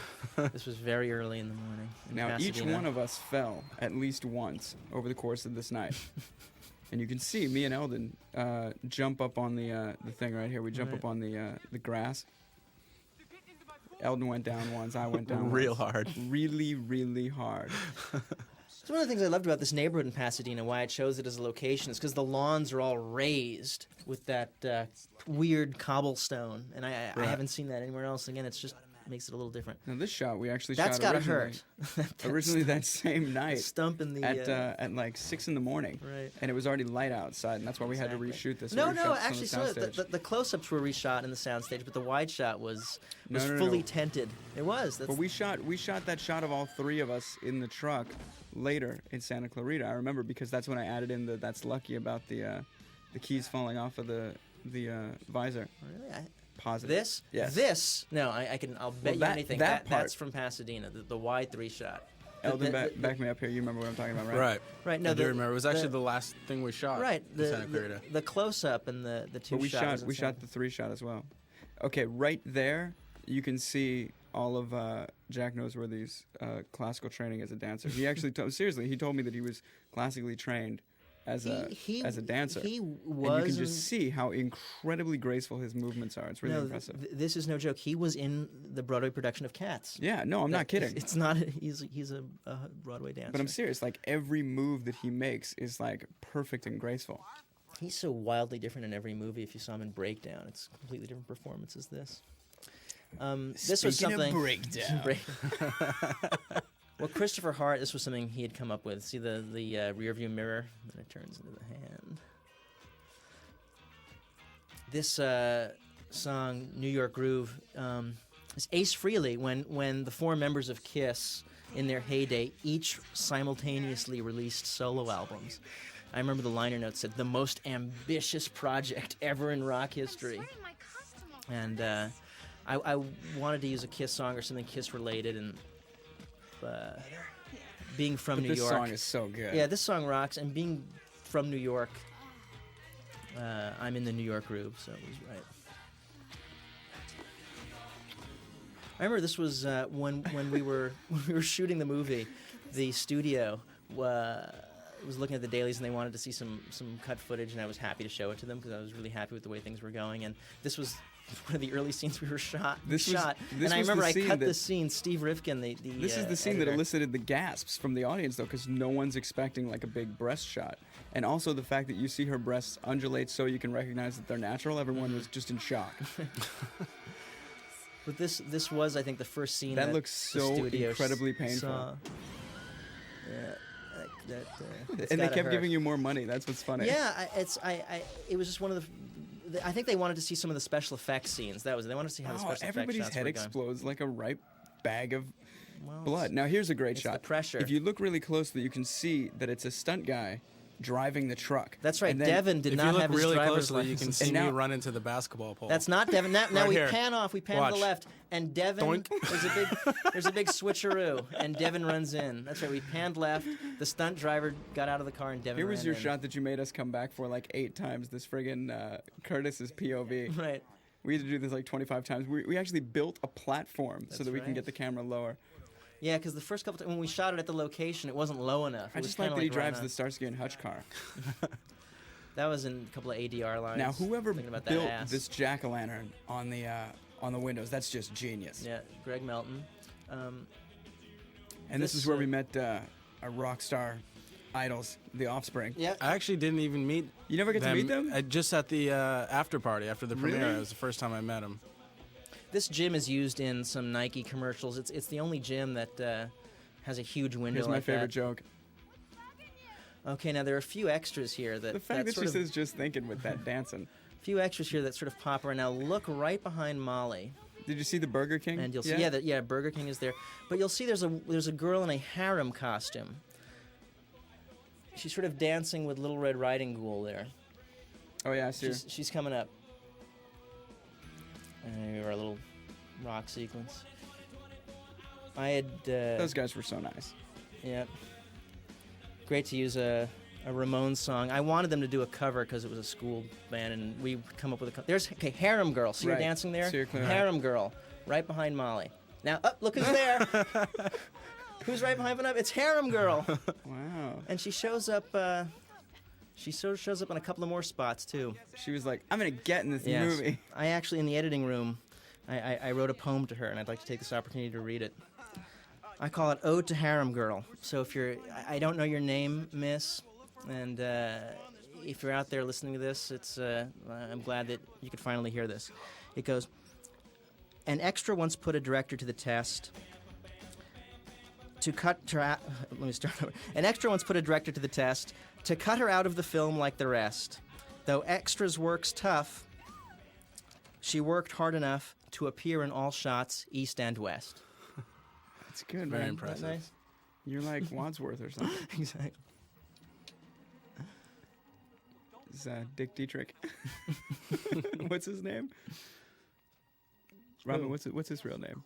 A: This was very early in the morning. In
B: Now, each
A: Pasadena.
B: one of us fell at least once over the course of this night. And you can see me and Eldon jump up on the thing right here. We jump
A: Right.
B: up on the grass. Eldon went down once. I went down
C: Real
B: once.
C: hard.
B: Really, really hard.
A: It's one of the things I loved about this neighborhood in Pasadena, why I chose it as a location, is because the lawns are all raised with that weird cobblestone, and I
C: Right.
A: haven't seen that anywhere else. Again, it's just makes it a little different.
B: Now, this shot we actually
A: That's
B: shot
A: gotta
B: originally.
A: hurt.
B: Originally that same night
A: Stump in the
B: at like 6 in the morning.
A: right.
B: And it was already light outside, and that's why we had to
A: Exactly.
B: reshoot this.
A: No,
B: We
A: no,
B: reshot this on
A: actually, some of
B: soundstage.
A: the close-ups were reshot in the soundstage, but the wide shot was
B: No, no, no,
A: fully
B: no.
A: tented. It was. That's,
B: But we shot that shot of all three of us in the truck later in Santa Clarita. I remember because that's when I added in the "That's lucky" about the keys falling off of the visor.
A: really,
B: Positive.
A: this,
B: Yes.
A: this. No, I'll bet you
B: that-
A: anything.
B: that
A: That's
B: part-
A: from Pasadena. The wide 3-shot.
B: Eldon, back me up here. You remember what I'm talking about, right?
C: Right.
A: Right. No,
C: I do remember. It was actually the last thing we shot.
A: right.
C: in Santa Clarita.
A: The close-up and the
B: But
A: 2-shot.
B: we shot the 3-shot as well. Okay, right there you can see all of Jack Noseworthy's classical training as a dancer. He actually seriously, he told me that he was classically trained as a dancer.
A: He
B: And
A: was.
B: you can just see how incredibly graceful his movements are. It's really impressive.
A: This is no joke. He was in the Broadway production of Cats.
B: Yeah, no, I'm not kidding.
A: It's not. He's a Broadway dancer.
B: But I'm serious. Like every move that he makes is like perfect and graceful.
A: He's so wildly different in every movie. If you saw him in Breakdown, it's a completely different performance as this. This was
B: Speaking of
A: something.
B: breakdown.
A: Well, Christopher Hart, this was something he had come up with. See the rear view mirror, and it turns into the hand. This song, New York Groove, is Ace Frehley when the four members of Kiss in their heyday each simultaneously released solo albums. I remember the liner notes said, "The most ambitious project ever in rock history." And I wanted to use a Kiss song or something Kiss related, and being from New
B: This
A: York.
B: song is so good.
A: Yeah, this song rocks, and being from New York, I'm in the New York groove, so it was right. I remember this was when we were shooting the movie, the studio was looking at the dailies and they wanted to see some cut footage, and I was happy to show it to them because I was really happy with the way things were going. And this was one of the early scenes we shot.
B: This
A: and I
B: was
A: remember
B: the
A: I
B: scene
A: cut
B: that-
A: this scene. Steve Rifkin,
B: This is the scene that
A: editor.
B: elicited the gasps from the audience, though, because no one's expecting like a big breast shot, and also the fact that you see her breasts undulate so you can recognize that they're natural. Everyone was just in shock.
A: But this was, I think, the first scene
B: That
A: that
B: looks
A: the
B: so
A: studio
B: incredibly painful.
A: saw. Yeah, that's
B: And they
A: gotta
B: kept
A: hurt.
B: giving you more money. That's what's funny.
A: Yeah, it was just one of the. I think they wanted to see some of the special effects scenes. That was it. They wanted to see how the
B: Oh,
A: special effects
B: everybody's
A: shots
B: head
A: were going.
B: explodes like a ripe bag of
A: Well,
B: blood. Now here's a great
A: it's
B: shot.
A: the pressure.
B: If you look really closely, you can see that it's a stunt guy driving the truck.
A: That's right.
B: And then-
A: Devin did
C: If
A: not
C: you look
A: have his
C: really
A: driver's
C: closely, you
A: license.
C: can see
B: And now-
C: me run into the basketball pole.
A: That's not Devin. Now
C: Right
A: we
C: here.
A: pan off. We pan to
C: Watch.
A: the left, and Devin.
C: Doink.
A: There's a big switcheroo, and Devin runs in. That's right. We panned left. The stunt driver got out of the car, and Devin.
B: Here was
A: ran
B: your
A: in.
B: shot that you made us come back for like 8 times. This friggin' Curtis's POV.
A: Right.
B: We had to do this like 25 times. We actually built a platform so
A: That's
B: that we can
A: right.
B: get the camera lower.
A: Yeah, because the first couple times when we shot it at the location, it wasn't low enough.
B: I
A: It was
B: just like
A: kinda
B: that he
A: right
B: drives
A: on.
B: the Starsky and Hutch car.
A: That was in a couple of ADR lines.
B: Now, whoever
A: thinking about
B: built
A: that ass.
B: this jack-o'-lantern on the windows, that's just genius.
A: Yeah, Greg Melton.
B: And this
A: This,
B: is where
A: uh,
B: we met our rock star idols, the Offspring.
A: Yeah.
C: I actually didn't even meet.
B: You never get to meet them?
C: Just at the after party after the premiere.
B: Really?
C: It was the first time I met him.
A: This gym is used in some Nike commercials. It's the only gym that has a huge window
B: Here's my
A: like
B: favorite
A: that.
B: joke.
A: Okay, now there are a few extras here that
B: The fact that she
A: sort of,
B: says just thinking with that dancing.
A: few extras here that sort of pop around. Now look right behind Molly,
B: Did you see the Burger King?
A: and you'll see Burger King is there, but you'll see there's a girl in a harem costume. She's sort of dancing with Little Red Riding Ghoul there.
B: Oh yeah, I see her.
A: She's coming up. And here our little rock sequence. I had
B: Those guys were so nice.
A: yeah. Great to use a a Ramones song. I wanted them to do a cover because it was a school band, and we come up with a cover. There's Harem Girl. See her
B: Right.
A: dancing there?
B: See her clear out.
A: Harem Girl, right behind Molly. Now, look who's there. Who's right behind Vanessa? It's Harem Girl.
B: Wow.
A: And she shows up. She sort of shows up in a couple of more spots too.
B: She was like, I'm gonna get in this
A: Yes.
B: movie.
A: I actually, in the editing room, I wrote a poem to her, and I'd like to take this opportunity to read it. I call it Ode to Harem Girl. So if you're, I don't know your name, miss, and if you're out there listening to this, it's, I'm glad that you could finally hear this. It goes, an extra once put a director to the test to cut her out. Let me start over. An extra once put a director to the test to cut her out of the film like the rest. Though extras works tough, she worked hard enough to appear in all shots, east and west.
B: That's good,
C: Very
B: man.
C: impressive.
A: Isn't that nice?
B: You're like Wadsworth or something.
A: Exactly.
B: It's Dick Dietrich. What's his name? Robin,
A: Who?
B: what's his real name?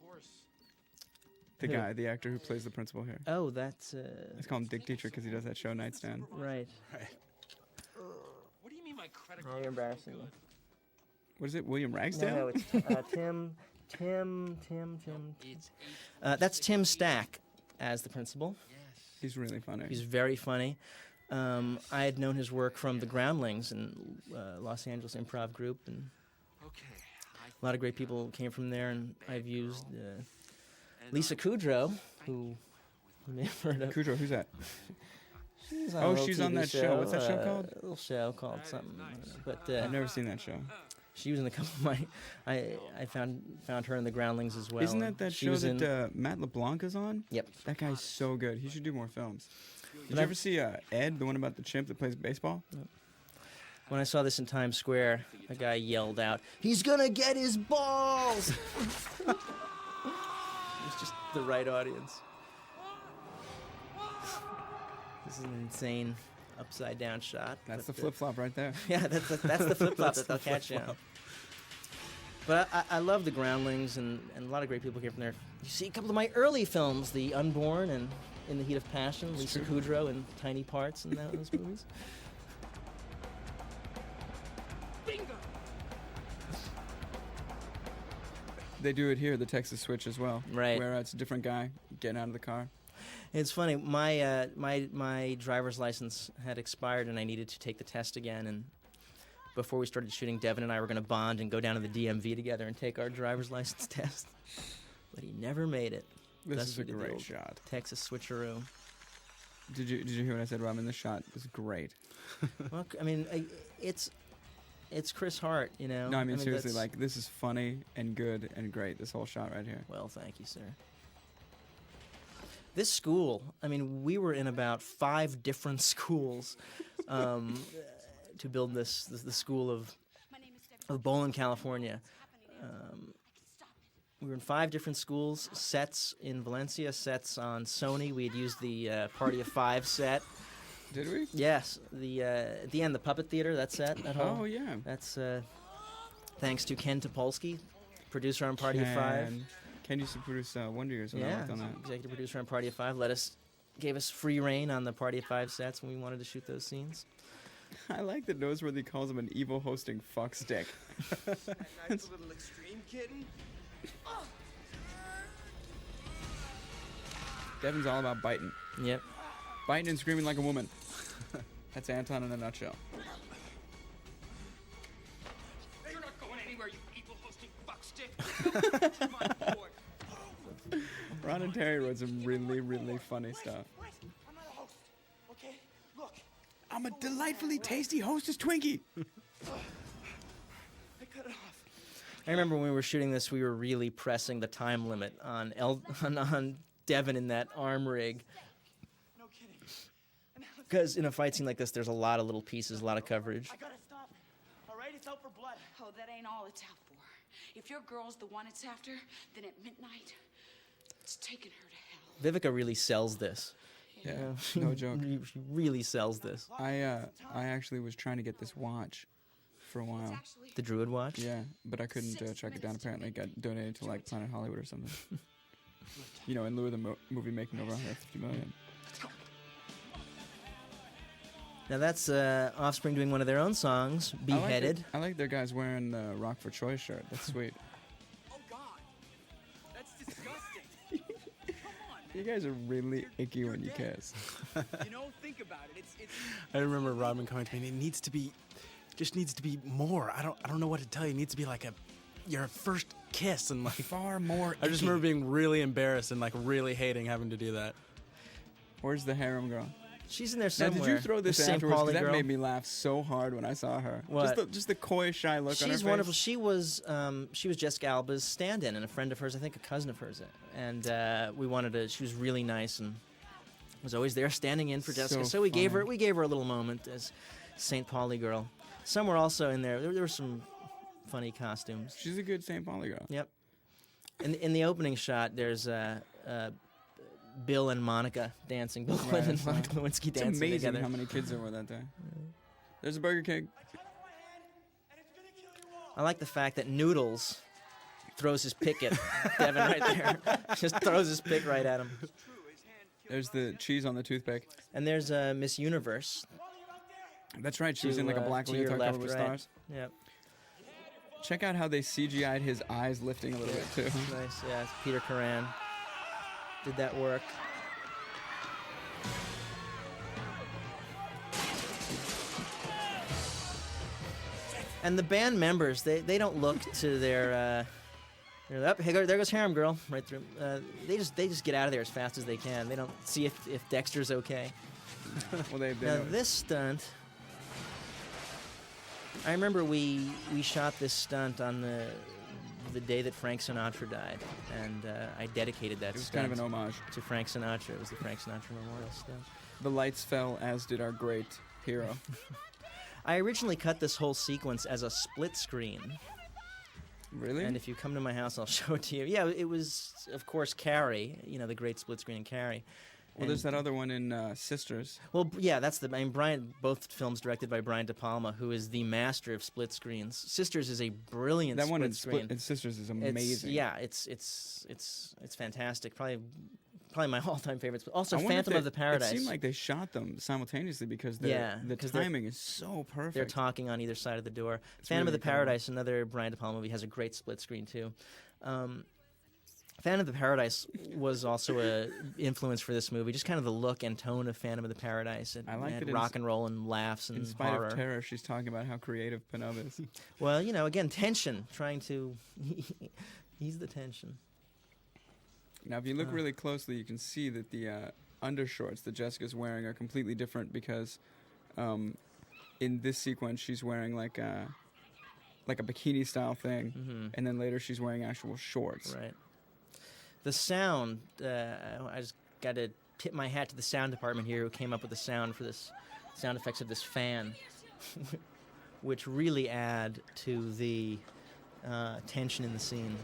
B: The
A: Who?
B: guy, the actor who plays the principal here.
A: Oh, that's
B: Let's call him Dick Dietrich because he does that show Nightstand.
A: right.
E: What do you mean my credit
A: Now
E: card?
A: you're embarrassing me.
B: What is it? William Ragsdale?
A: No, it's Tim. That's Tim Stack as the principal.
B: He's really funny.
A: He's very funny. I had known his work from the Groundlings and Los Angeles improv group, and a lot of great people came from there. And I've used Lisa Kudrow, who you may have heard of.
B: Kudrow, who's that?
A: She's on
B: Oh,
A: a little
B: she's on
A: TV
B: that show. What's that show called?
A: A little show called something. I don't know. But
B: I've never seen that show.
A: she was in a couple of my. I found her in the Groundlings as well.
B: Isn't that that
A: She
B: show
A: was
B: that Matt LeBlanc is on?
A: Yep.
B: That guy's so good. He should do more films. Did
A: But
B: you
A: I-
B: ever see Ed, the one about the chimp that plays baseball?
A: When I saw this in Times Square, a guy yelled out, "He's gonna get his balls!" It was just the right audience. This is an insane upside down shot.
B: That's the
A: but,
B: flip flop right there.
A: Yeah, that's the flip flop that they'll catch you on. But I love the Groundlings, and a lot of great people came from there. You see a couple of my early films, The Unborn and In the Heat of Passion, Lisa Kudrow in tiny parts in those movies.
B: They do it here, the Texas Switch as well.
A: Right.
B: Where it's a different guy getting out of the car.
A: It's funny. My driver's license had expired, and I needed to take the test again. And before we started shooting, Devin and I were going to bond and go down to the DMV together and take our driver's license test. But he never made it.
B: This
A: Thus
B: is
A: we
B: a
A: did the
B: great
A: old
B: shot.
A: Texas switcheroo.
B: Did you hear what I said, Robin? This shot was great.
A: Well, I mean, it's Chris Hart, you know.
B: No, I mean seriously,
A: that's-
B: like this is funny and good and great. This whole shot right here.
A: Well, thank you, sir. This school, I mean, we were in about 5 different schools to build the school of Bowling, California. We were in 5 different schools, sets in Valencia, sets on Sony. We had used the Party of 5 set.
B: Did we?
A: Yes, at the end, the puppet theater, that set. That whole,
B: Oh yeah.
A: That's thanks to Ken Topolsky, producer on Party of 5.
B: Ken used to produce Wonder Years when I
A: Yeah,
B: worked on that.
A: executive producer on Party of 5. Gave us free reign on the Party of 5 sets when we wanted to shoot those scenes.
B: I like that Noseworthy calls him an evil hosting fuck stick.
F: Nice little extreme kitten.
B: Devin's all about biting.
A: Yep.
B: Biting and screaming like a woman. That's Anton in a nutshell.
E: You're not going anywhere, you evil hosting fuckstick. My board.
B: Ron and Terry wrote some really, really funny stuff.
E: I'm not a host. Okay? Look,
B: I'm a delightfully tasty hostess Twinkie.
E: I cut it off.
A: I remember when we were shooting this, we were really pressing the time limit on on Devin in that arm rig.
E: No kidding.
A: Because in a fight scene like this, there's a lot of little pieces, a lot of coverage.
E: I gotta stop. All right, it's out for blood.
D: Oh, that ain't all it's out for. If your girl's the one it's after, then at midnight, it's taking her to hell.
A: Vivica really sells this.
B: Yeah,
A: You know?
B: no joke.
A: She really sells this.
B: I actually was trying to get this watch for a while.
D: Actually,
A: The Druid watch?
B: Yeah, but I couldn't track it down. Apparently, it got donated to like Planet Hollywood or something. You know, in lieu of the movie making over 150 million.
A: Now that's Offspring doing one of their own songs, Beheaded.
B: I like their guys wearing the Rock for Troy shirt. That's sweet.
G: Oh God, that's disgusting. Come on,
B: You guys are really icky when you kiss.
G: you know, think about it. It's.
C: I remember Rodman coming to me, and it just needs to be more. I don't know what to tell you. It needs to be like your first kiss, and like
B: Far more
C: I just
B: icky.
C: remember being really embarrassed and like really hating having to do that.
B: Where's the harem girl?
A: She's in there
B: Now,
A: somewhere.
B: did you throw this
A: The St.
B: afterwards? 'Cause
A: Pauli
B: that
A: girl.
B: made me laugh so hard when I saw her.
A: What?
B: Just the coy, shy look on her face.
A: She's wonderful. She was Jessica Alba's stand-in, and a friend of hers, I think a cousin of hers, and we wanted to. She was really nice and was always there, standing in for Jessica. So we gave her a little moment as St. Pauli girl. Some were also in there. There were some funny costumes.
B: She's a good St. Pauli girl.
A: Yep. In the opening shot, there's Bill and Monica dancing. Bill Clinton and Monica Lewinsky
B: It's
A: dancing
B: amazing
A: together.
B: how many kids there were that day. There's a Burger King.
A: I like the fact that Noodles throws his pick at Devin right there. Just throws his pick right at him.
B: There's the cheese on the toothpick.
A: And there's Miss Universe.
B: That's right. She was in like a black
A: to your
B: leotard
A: left,
B: covered with
A: right.
B: stars.
A: Yep.
B: Check out how they CGI'd his eyes lifting a little bit too.
A: Nice. Yeah, it's Peter Coran. Did that work? And the band members, they don't look to their. They're up. Hey, there goes Harem Girl right through. They just get out of there as fast as they can. They don't see if Dexter's okay.
B: Well, they
A: Now this stunt. I remember we shot this stunt on the day that Frank Sinatra died, and I dedicated that
B: It was
A: stunt
B: kind of an homage.
A: to Frank Sinatra. It was the Frank Sinatra Memorial stunt.
B: The lights fell, as did our great hero.
A: I originally cut this whole sequence as a split screen,
B: Really?
A: and if you come to my house, I'll show it to you. Yeah, it was, of course, Carrie. You know, the great split screen in Carrie.
B: Well, there's that other one in Sisters.
A: Well, yeah, that's Brian. Both films directed by Brian De Palma, who is the master of split screens. Sisters is a brilliant
B: That one
A: split
B: in
A: screen.
B: in Sisters is
A: It's-
B: amazing.
A: yeah, it's fantastic. Probably my all-time favorites. But also,
B: I wonder if
A: Phantom of the Paradise.
B: It seemed like they shot them simultaneously because
A: Yeah,
B: the
A: 'cause they're-
B: timing is so perfect.
A: They're talking on either side of the door.
B: It's
A: Phantom
B: really
A: of the Paradise, another Brian De Palma movie, has a great split screen too. Phantom of the Paradise was also a influence for this movie. Just kind of the look and tone of Phantom of the Paradise. It
B: I like
A: had
B: that
A: rock and roll and laughs and
B: In spite
A: horror.
B: of terror, she's talking about how creative Pinov is.
A: Well, you know, again, tension. Trying to ease the tension.
B: Now, if you look really closely, you can see that the undershorts that Jessica's wearing are completely different because in this sequence she's wearing like a bikini style thing, and then later she's wearing actual shorts.
A: Right. The sound, I just got to tip my hat to the sound department here who came up with the sound for this, sound effects of this fan, which really add to the tension in the scene.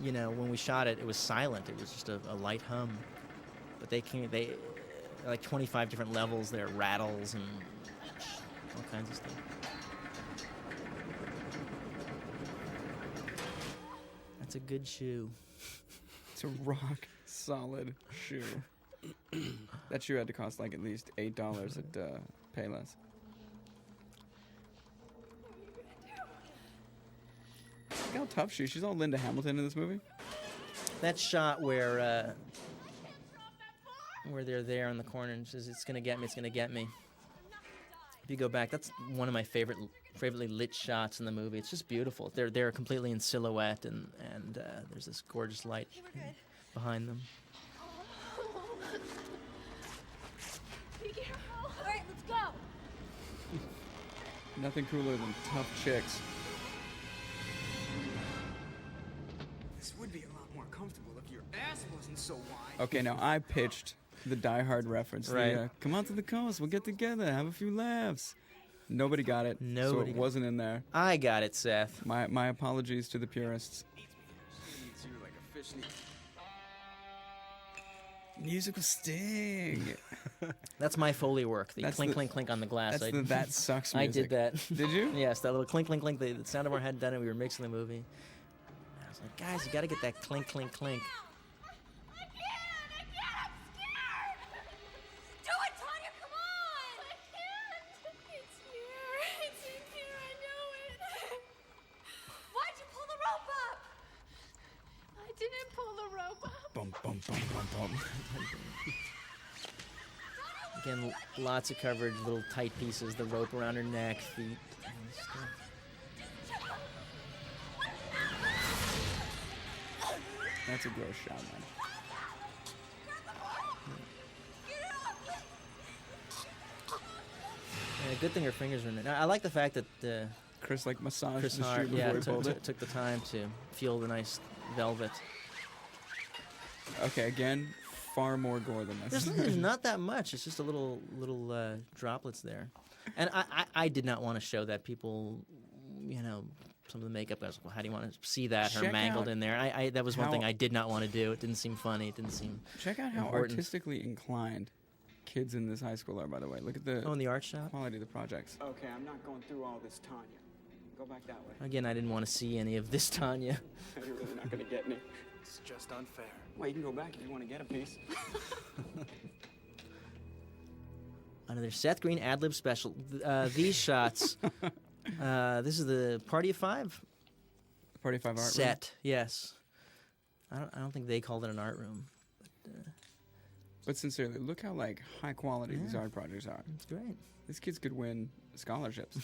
A: You know, when we shot it, it was silent. It was just a light hum. But they like 25 different levels there, rattles and all kinds of stuff. That's a good shoe.
B: It's a rock solid shoe. That shoe had to cost like at least $8 at Payless. Look how tough she is. She's all Linda Hamilton in this movie.
A: That shot where they're there in the corner and says, "It's gonna get me. It's gonna get me." If you go back, that's one of my favorably lit shots in the movie. It's just beautiful. They're completely in silhouette, and there's this gorgeous light behind them.
I: Be careful. All right, let's go.
B: Nothing cooler than tough chicks.
G: This would be a lot more comfortable if your ass wasn't so wide.
B: Okay, now I pitched the Die Hard reference.
A: Right.
B: The, come out to the coast. We'll get together. Have a few laughs. Nobody got it. So
A: Nobody
B: it
A: got
B: wasn't in there.
A: I got it, Seth.
B: My apologies to the purists.
G: Needs you like a fish needs.
B: Musical sting.
A: That's my Foley work. The
B: That's
A: clink,
B: the-
A: clink, clink on the glass.
B: That's the That Sucks
A: I
B: music.
A: did that.
B: Did you?
A: Yes, that little clink, clink, clink. The sound of our had done it. We were mixing the movie. I was like, guys, you got to get that clink, clink, clink.
I: I can't. I'm scared. Do it, Tanya. Come on. I can't.
A: Again, lots of coverage, little tight pieces, the rope around her neck, feet. And stuff.
B: That's a gross shot, man.
A: Yeah, good thing her fingers were in it. I like the fact that
B: Chris like massaged
A: Chris
B: the shoe
A: Hart,
B: before
A: yeah,
B: he pulled it.
A: took the time to feel the nice velvet.
B: Okay, again, far more gore than this.
A: There's not that much. It's just a little droplets there, and I did not want to show that. People, some of the makeup guys. Well, how do you want to see that? Her
B: Check
A: mangled
B: out
A: in there. I that was one
B: how-
A: thing I did not want to do. It didn't seem funny. It didn't seem.
B: Check out how
A: important.
B: artistically inclined kids in this high school are, by the way. Look at the
A: Oh, in the art shop.
B: quality of the projects.
J: Okay, I'm not going through all this, Tanya. Go back that way.
A: Again, I didn't want to see any of this Tanya.
J: You're really not gonna get me.
F: It's just unfair.
J: Well, you can go back if you want to get a piece.
A: Another Seth Green ad-lib special. These shots. This is the Party of Five
B: Party 5 art room.
A: set. Yes. I don't think they called it an art room.
B: But sincerely, look how like high quality these
A: Yeah.
B: art projects are.
A: It's great.
B: These kids could win scholarships.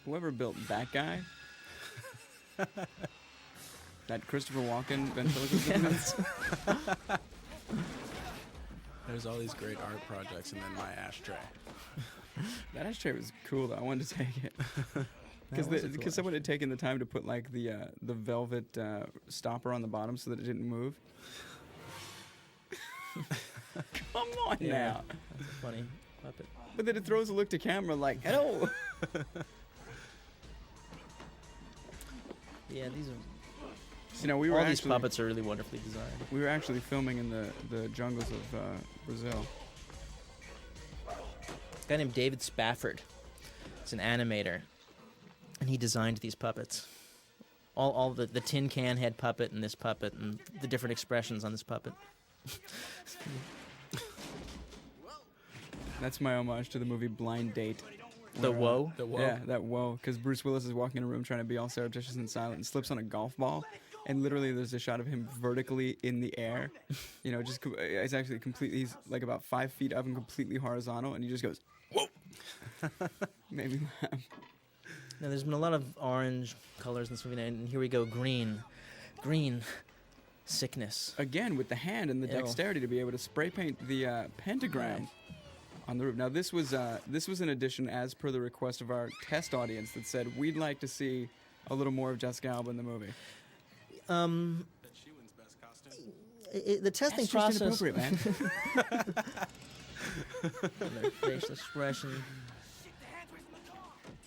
B: Whoever built that guy, that Christopher Walken ventriloquist movie,
C: There's all these great art projects, and then my ashtray.
B: that ashtray was cool though. I wanted to take it
A: was a cool
B: because someone had taken the time to put like the velvet stopper on the bottom so that it didn't move. Come on now.
A: That's a funny puppet.
B: But then it throws a look to camera like, hello.
A: Yeah, these are.
B: You know, we were
A: All these
B: actually
A: puppets are really wonderfully designed.
B: we were actually filming in the jungles of Brazil.
A: A guy named David Spafford. He's an animator, and he designed these puppets. All the tin can head puppet and this puppet and the different expressions on this puppet.
B: That's my homage to the movie Blind Date.
A: The
B: where,
A: whoa.
C: The whoa.
B: Yeah, that whoa. Because Bruce Willis is walking in a room trying to be all surreptitious and silent and slips on a golf ball. And literally there's a shot of him vertically in the air. You know, just it's actually completely, he's like about 5 feet up and completely horizontal. And he just goes, whoa. Made me laugh.
A: Now, there's been a lot of orange colors in this movie, and here we go, green. Green. Sickness.
B: Again, with the hand and the
A: Ew.
B: dexterity to be able to spray paint the pentagram on the roof. Now, this was an addition as per the request of our test audience that said, we'd like to see a little more of Jessica Alba in the movie.
C: That she wins best costume.
A: The testing
B: That's just
A: process.
B: inappropriate, man.
A: Their facial expression.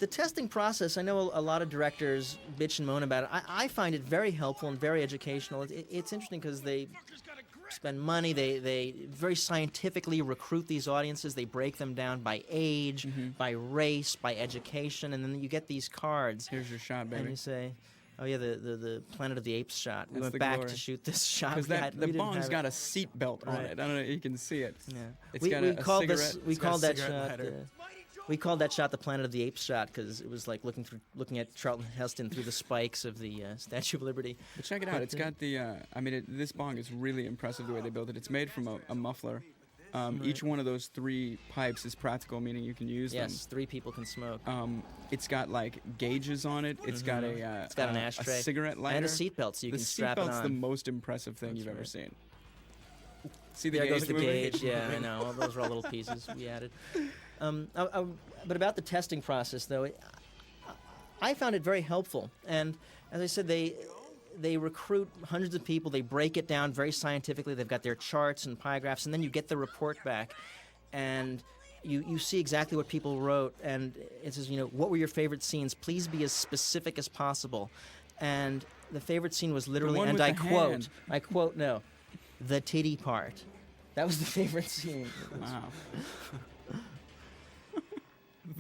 A: The testing process, I know a lot of directors bitch and moan about it. I find it very helpful and very educational. It's interesting because they spend money. They very scientifically recruit these audiences. They break them down by age, by race, by education, and then you get these cards.
B: Here's your shot,
A: And
B: baby.
A: you say, oh yeah, the Planet of the Apes shot. We
B: That's
A: went
B: the
A: back
B: glory.
A: to shoot this shot.
B: Because
A: We
B: the
A: didn't
B: bong's
A: have
B: got
A: it.
B: a seat belt on
A: Right.
B: it. I don't know. You can see it.
A: Yeah.
B: It's
A: we
B: got
A: we
B: a
A: called
B: cigarette.
A: this. We
C: It's got a
A: called that
C: cigarette
A: shot.
C: lighter.
A: We called that shot the Planet of the Apes shot because it was like looking at Charlton Heston through the spikes of the Statue of Liberty.
B: But check it out. It's got the. This bong is really impressive the way they built it. It's made from a muffler. Each one of those 3 pipes is practical, meaning you can use
A: Yes, 3 people can smoke.
B: them. It's got like gauges on it. It's got a.
A: It's got an ashtray
B: a cigarette lighter,
A: and a seatbelt, so you
B: the
A: can strap it
B: seatbelt's
A: on.
B: the most impressive thing
A: That's
B: you've ever
A: right.
B: seen. See the
A: There
B: gauge
A: goes the
B: moving?
A: gauge. Yeah, I know. All those were all little pieces we added. But about the testing process, though, I found it very helpful. And as I said, they recruit hundreds of people. They break it down very scientifically. They've got their charts and pie graphs, and then you get the report back, and you see exactly what people wrote. And it says, what were your favorite scenes? Please be as specific as possible. And the favorite scene was literally,
B: one
A: and
B: with
A: I
B: the
A: quote,
B: hand.
A: no, the titty part. That was the favorite scene.
B: Wow.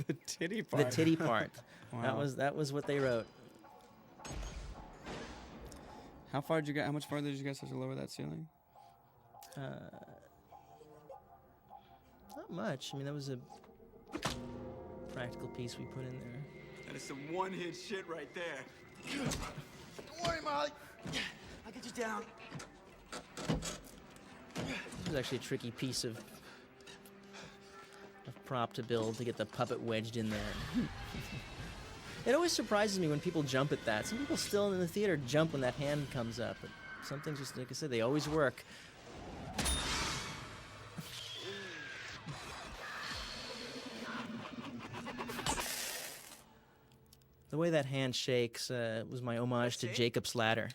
B: The titty part.
A: The titty part.
B: Wow.
A: That was what they wrote.
B: How much farther did you guys have to lower that ceiling?
A: Not much. I mean, that was a practical piece we put in there.
J: That is some one-hit shit right there. Don't worry, Molly. I'll get you down.
A: was actually a tricky piece of prop to build to get the puppet wedged in there. It always surprises me when people jump at that. Some people still in the theater jump when that hand comes up, but some things, just like I said, they always work. The way that hand shakes was my homage to Jacob's Ladder.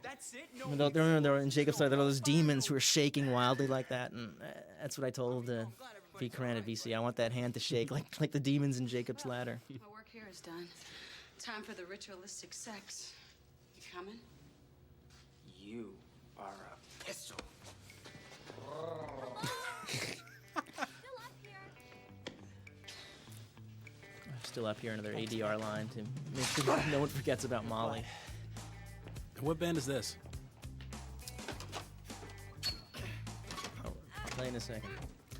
J: That's it?
A: Remember there were in Jacob's Ladder, there were those demons who were shaking wildly like that, and that's what I told V. Coran at VC. I want that hand to shake like the demons in Jacob's Ladder.
D: My work here is done. Time for the ritualistic sex. You coming?
J: You are a pistol.
A: Still up here, another ADR line to make sure no one forgets about Molly.
C: What band is this?
A: I'll play in a second.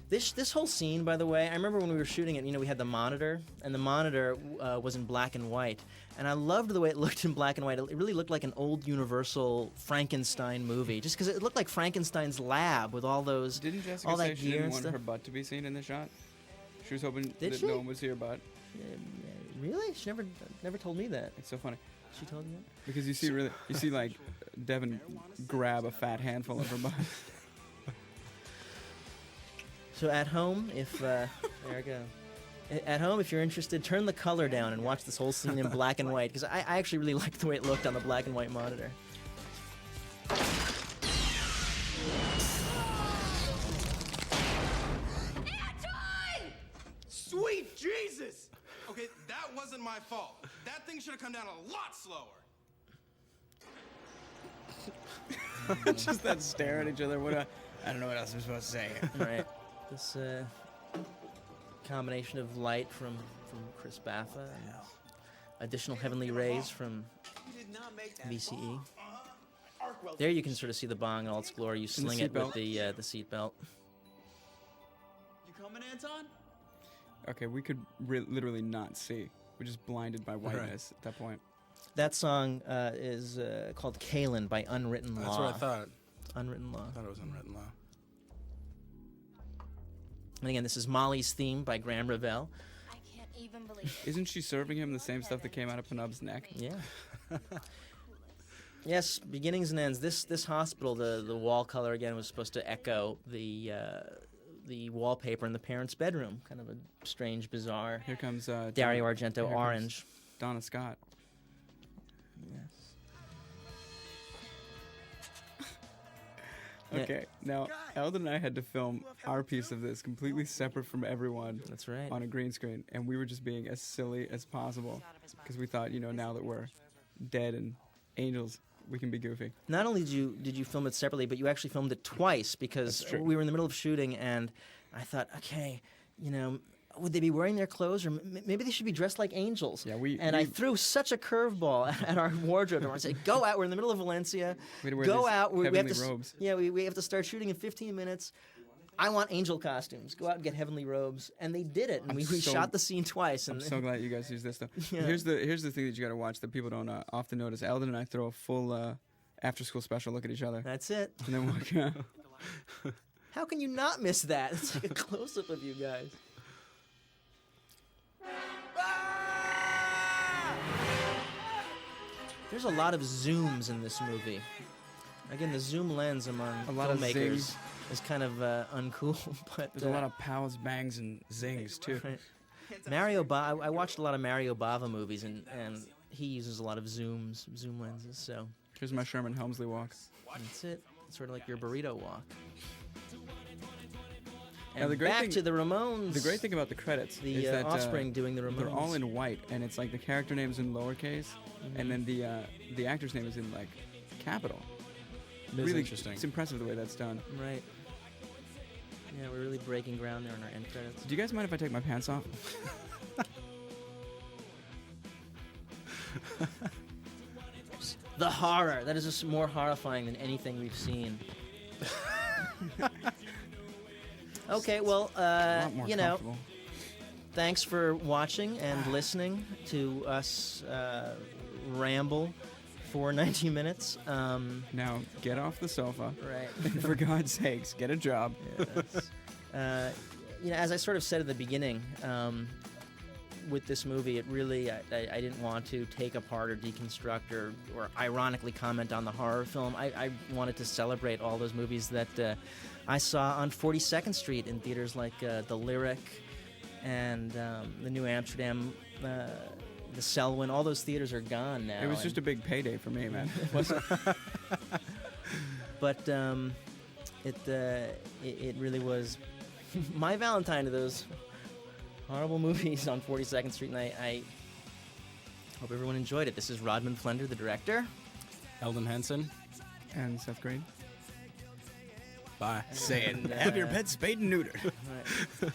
A: This whole scene, by the way, I remember when we were shooting it, we had the monitor, and the monitor was in black and white. And I loved the way it looked in black and white. It really looked like an old Universal Frankenstein movie, just because it looked like Frankenstein's lab with all those,
B: Didn't Jessica
A: all
B: say
A: that
B: she
A: gear
B: didn't
A: and
B: want
A: stuff.
B: her butt to be seen in the shot? She was hoping
A: Did
B: that
A: she?
B: no one would see her butt.
A: Really? She never told me that.
B: It's so funny.
A: She told you that?
B: Because you see like Devin grab a fat handful of her butt.
A: So at home, if there we go. At home, if you're interested, turn the color down and watch this whole scene in black and white, because I actually really liked the way it looked on the black and white monitor.
F: Sweet Jesus! Okay, that wasn't my fault. That thing should have come down a lot slower.
B: Just that stare at each other. I don't know what else I'm supposed to say.
A: Right. This combination of light from Chris Baffa and additional heavenly rays from VCE. There you can sort of see the bong in all its glory. You sling it with the seat belt.
J: You coming, Anton?
B: Okay, we could literally not see. We're just blinded by whiteness at that point.
A: That song is called Kalen by Unwritten Law.
C: That's what I thought.
A: Unwritten Law.
C: I thought it was Unwritten Law.
A: And again, this is Molly's theme by Graham Revell.
I: I can't even believe it.
B: Isn't she serving him the same stuff that came out of Penub's neck?
A: Yeah. Yes, beginnings and ends. This hospital, the wall color again was supposed to echo the wallpaper in the parents' bedroom. Kind of a strange, bizarre.
B: Here comes
A: Dario Argento orange.
B: Donna Scott.
A: Yes.
B: Okay, now Eldon and I had to film our piece of this completely separate from everyone.
A: That's right.
B: On a green screen, and we were just being as silly as possible because we thought, now that we're dead and angels, we can be goofy.
A: Not only did you film it separately, but you actually filmed it twice because we were in the middle of shooting, and I thought, okay, would they be wearing their clothes, or maybe they should be dressed like angels?
B: Yeah,
A: I threw such a curveball at our wardrobe. I said, "Go out! We're in the middle of Valencia.
B: Go
A: out! We have to
B: robes.
A: Yeah, we have to start shooting in 15 minutes. I want angel costumes. Go out and get heavenly robes." And they did it, and we shot the scene twice. And
B: I'm so glad you guys used this stuff.
A: Yeah.
B: Here's the thing that you got to watch that people don't often notice. Eldon and I throw a full after-school special look at each other.
A: That's it.
B: And then walk out.
A: How can you not miss that? It's like a close-up of you guys. There's a lot of zooms in this movie. Again, the zoom lens among
B: A lot of
A: filmmakers
B: zings.
A: is kind of uncool, but
B: There's a lot of pows, bangs, and zings too.
A: Right. I watched a lot of Mario Bava movies, and he uses a lot of zoom lenses. So
B: Here's my Sherman Helmsley walk.
A: that's it. It's sort of like your burrito walk.
B: Now,
A: And
B: the great
A: back
B: thing-
A: to the Ramones.
B: The great thing about the credits
A: The
B: is that
A: Offspring doing the Ramones.
B: they're all in white, and it's like the character name's in lowercase, and then the actor's name is in like capital.
C: It is
B: Really
C: interesting.
B: It's impressive the way that's done.
A: Right. Yeah, we're really breaking ground there in our end credits.
B: Do you guys mind if I take my pants off?
A: The horror. That is just more horrifying than anything we've seen. Okay, well,
B: A lot more
A: you know,
B: comfortable.
A: thanks for watching and listening to us ramble for 90 minutes.
B: Now get off the sofa.
A: Right.
B: For God's sakes, get a job.
A: Yes. As I sort of said at the beginning, with this movie, it really, I didn't want to take apart or deconstruct or ironically comment on the horror film. I wanted to celebrate all those movies that I saw on 42nd Street in theaters like the Lyric and the New Amsterdam, the Selwyn. All those theaters are gone now.
B: It was just a big payday for me, man.
A: But it really was my Valentine to those horrible movies on 42nd Street, and I hope everyone enjoyed it. This is Rodman Flender, the director.
C: Eldon Henson.
B: And Seth Green.
C: Bye.
B: Saying, have your pet spayed and neutered.
A: Right.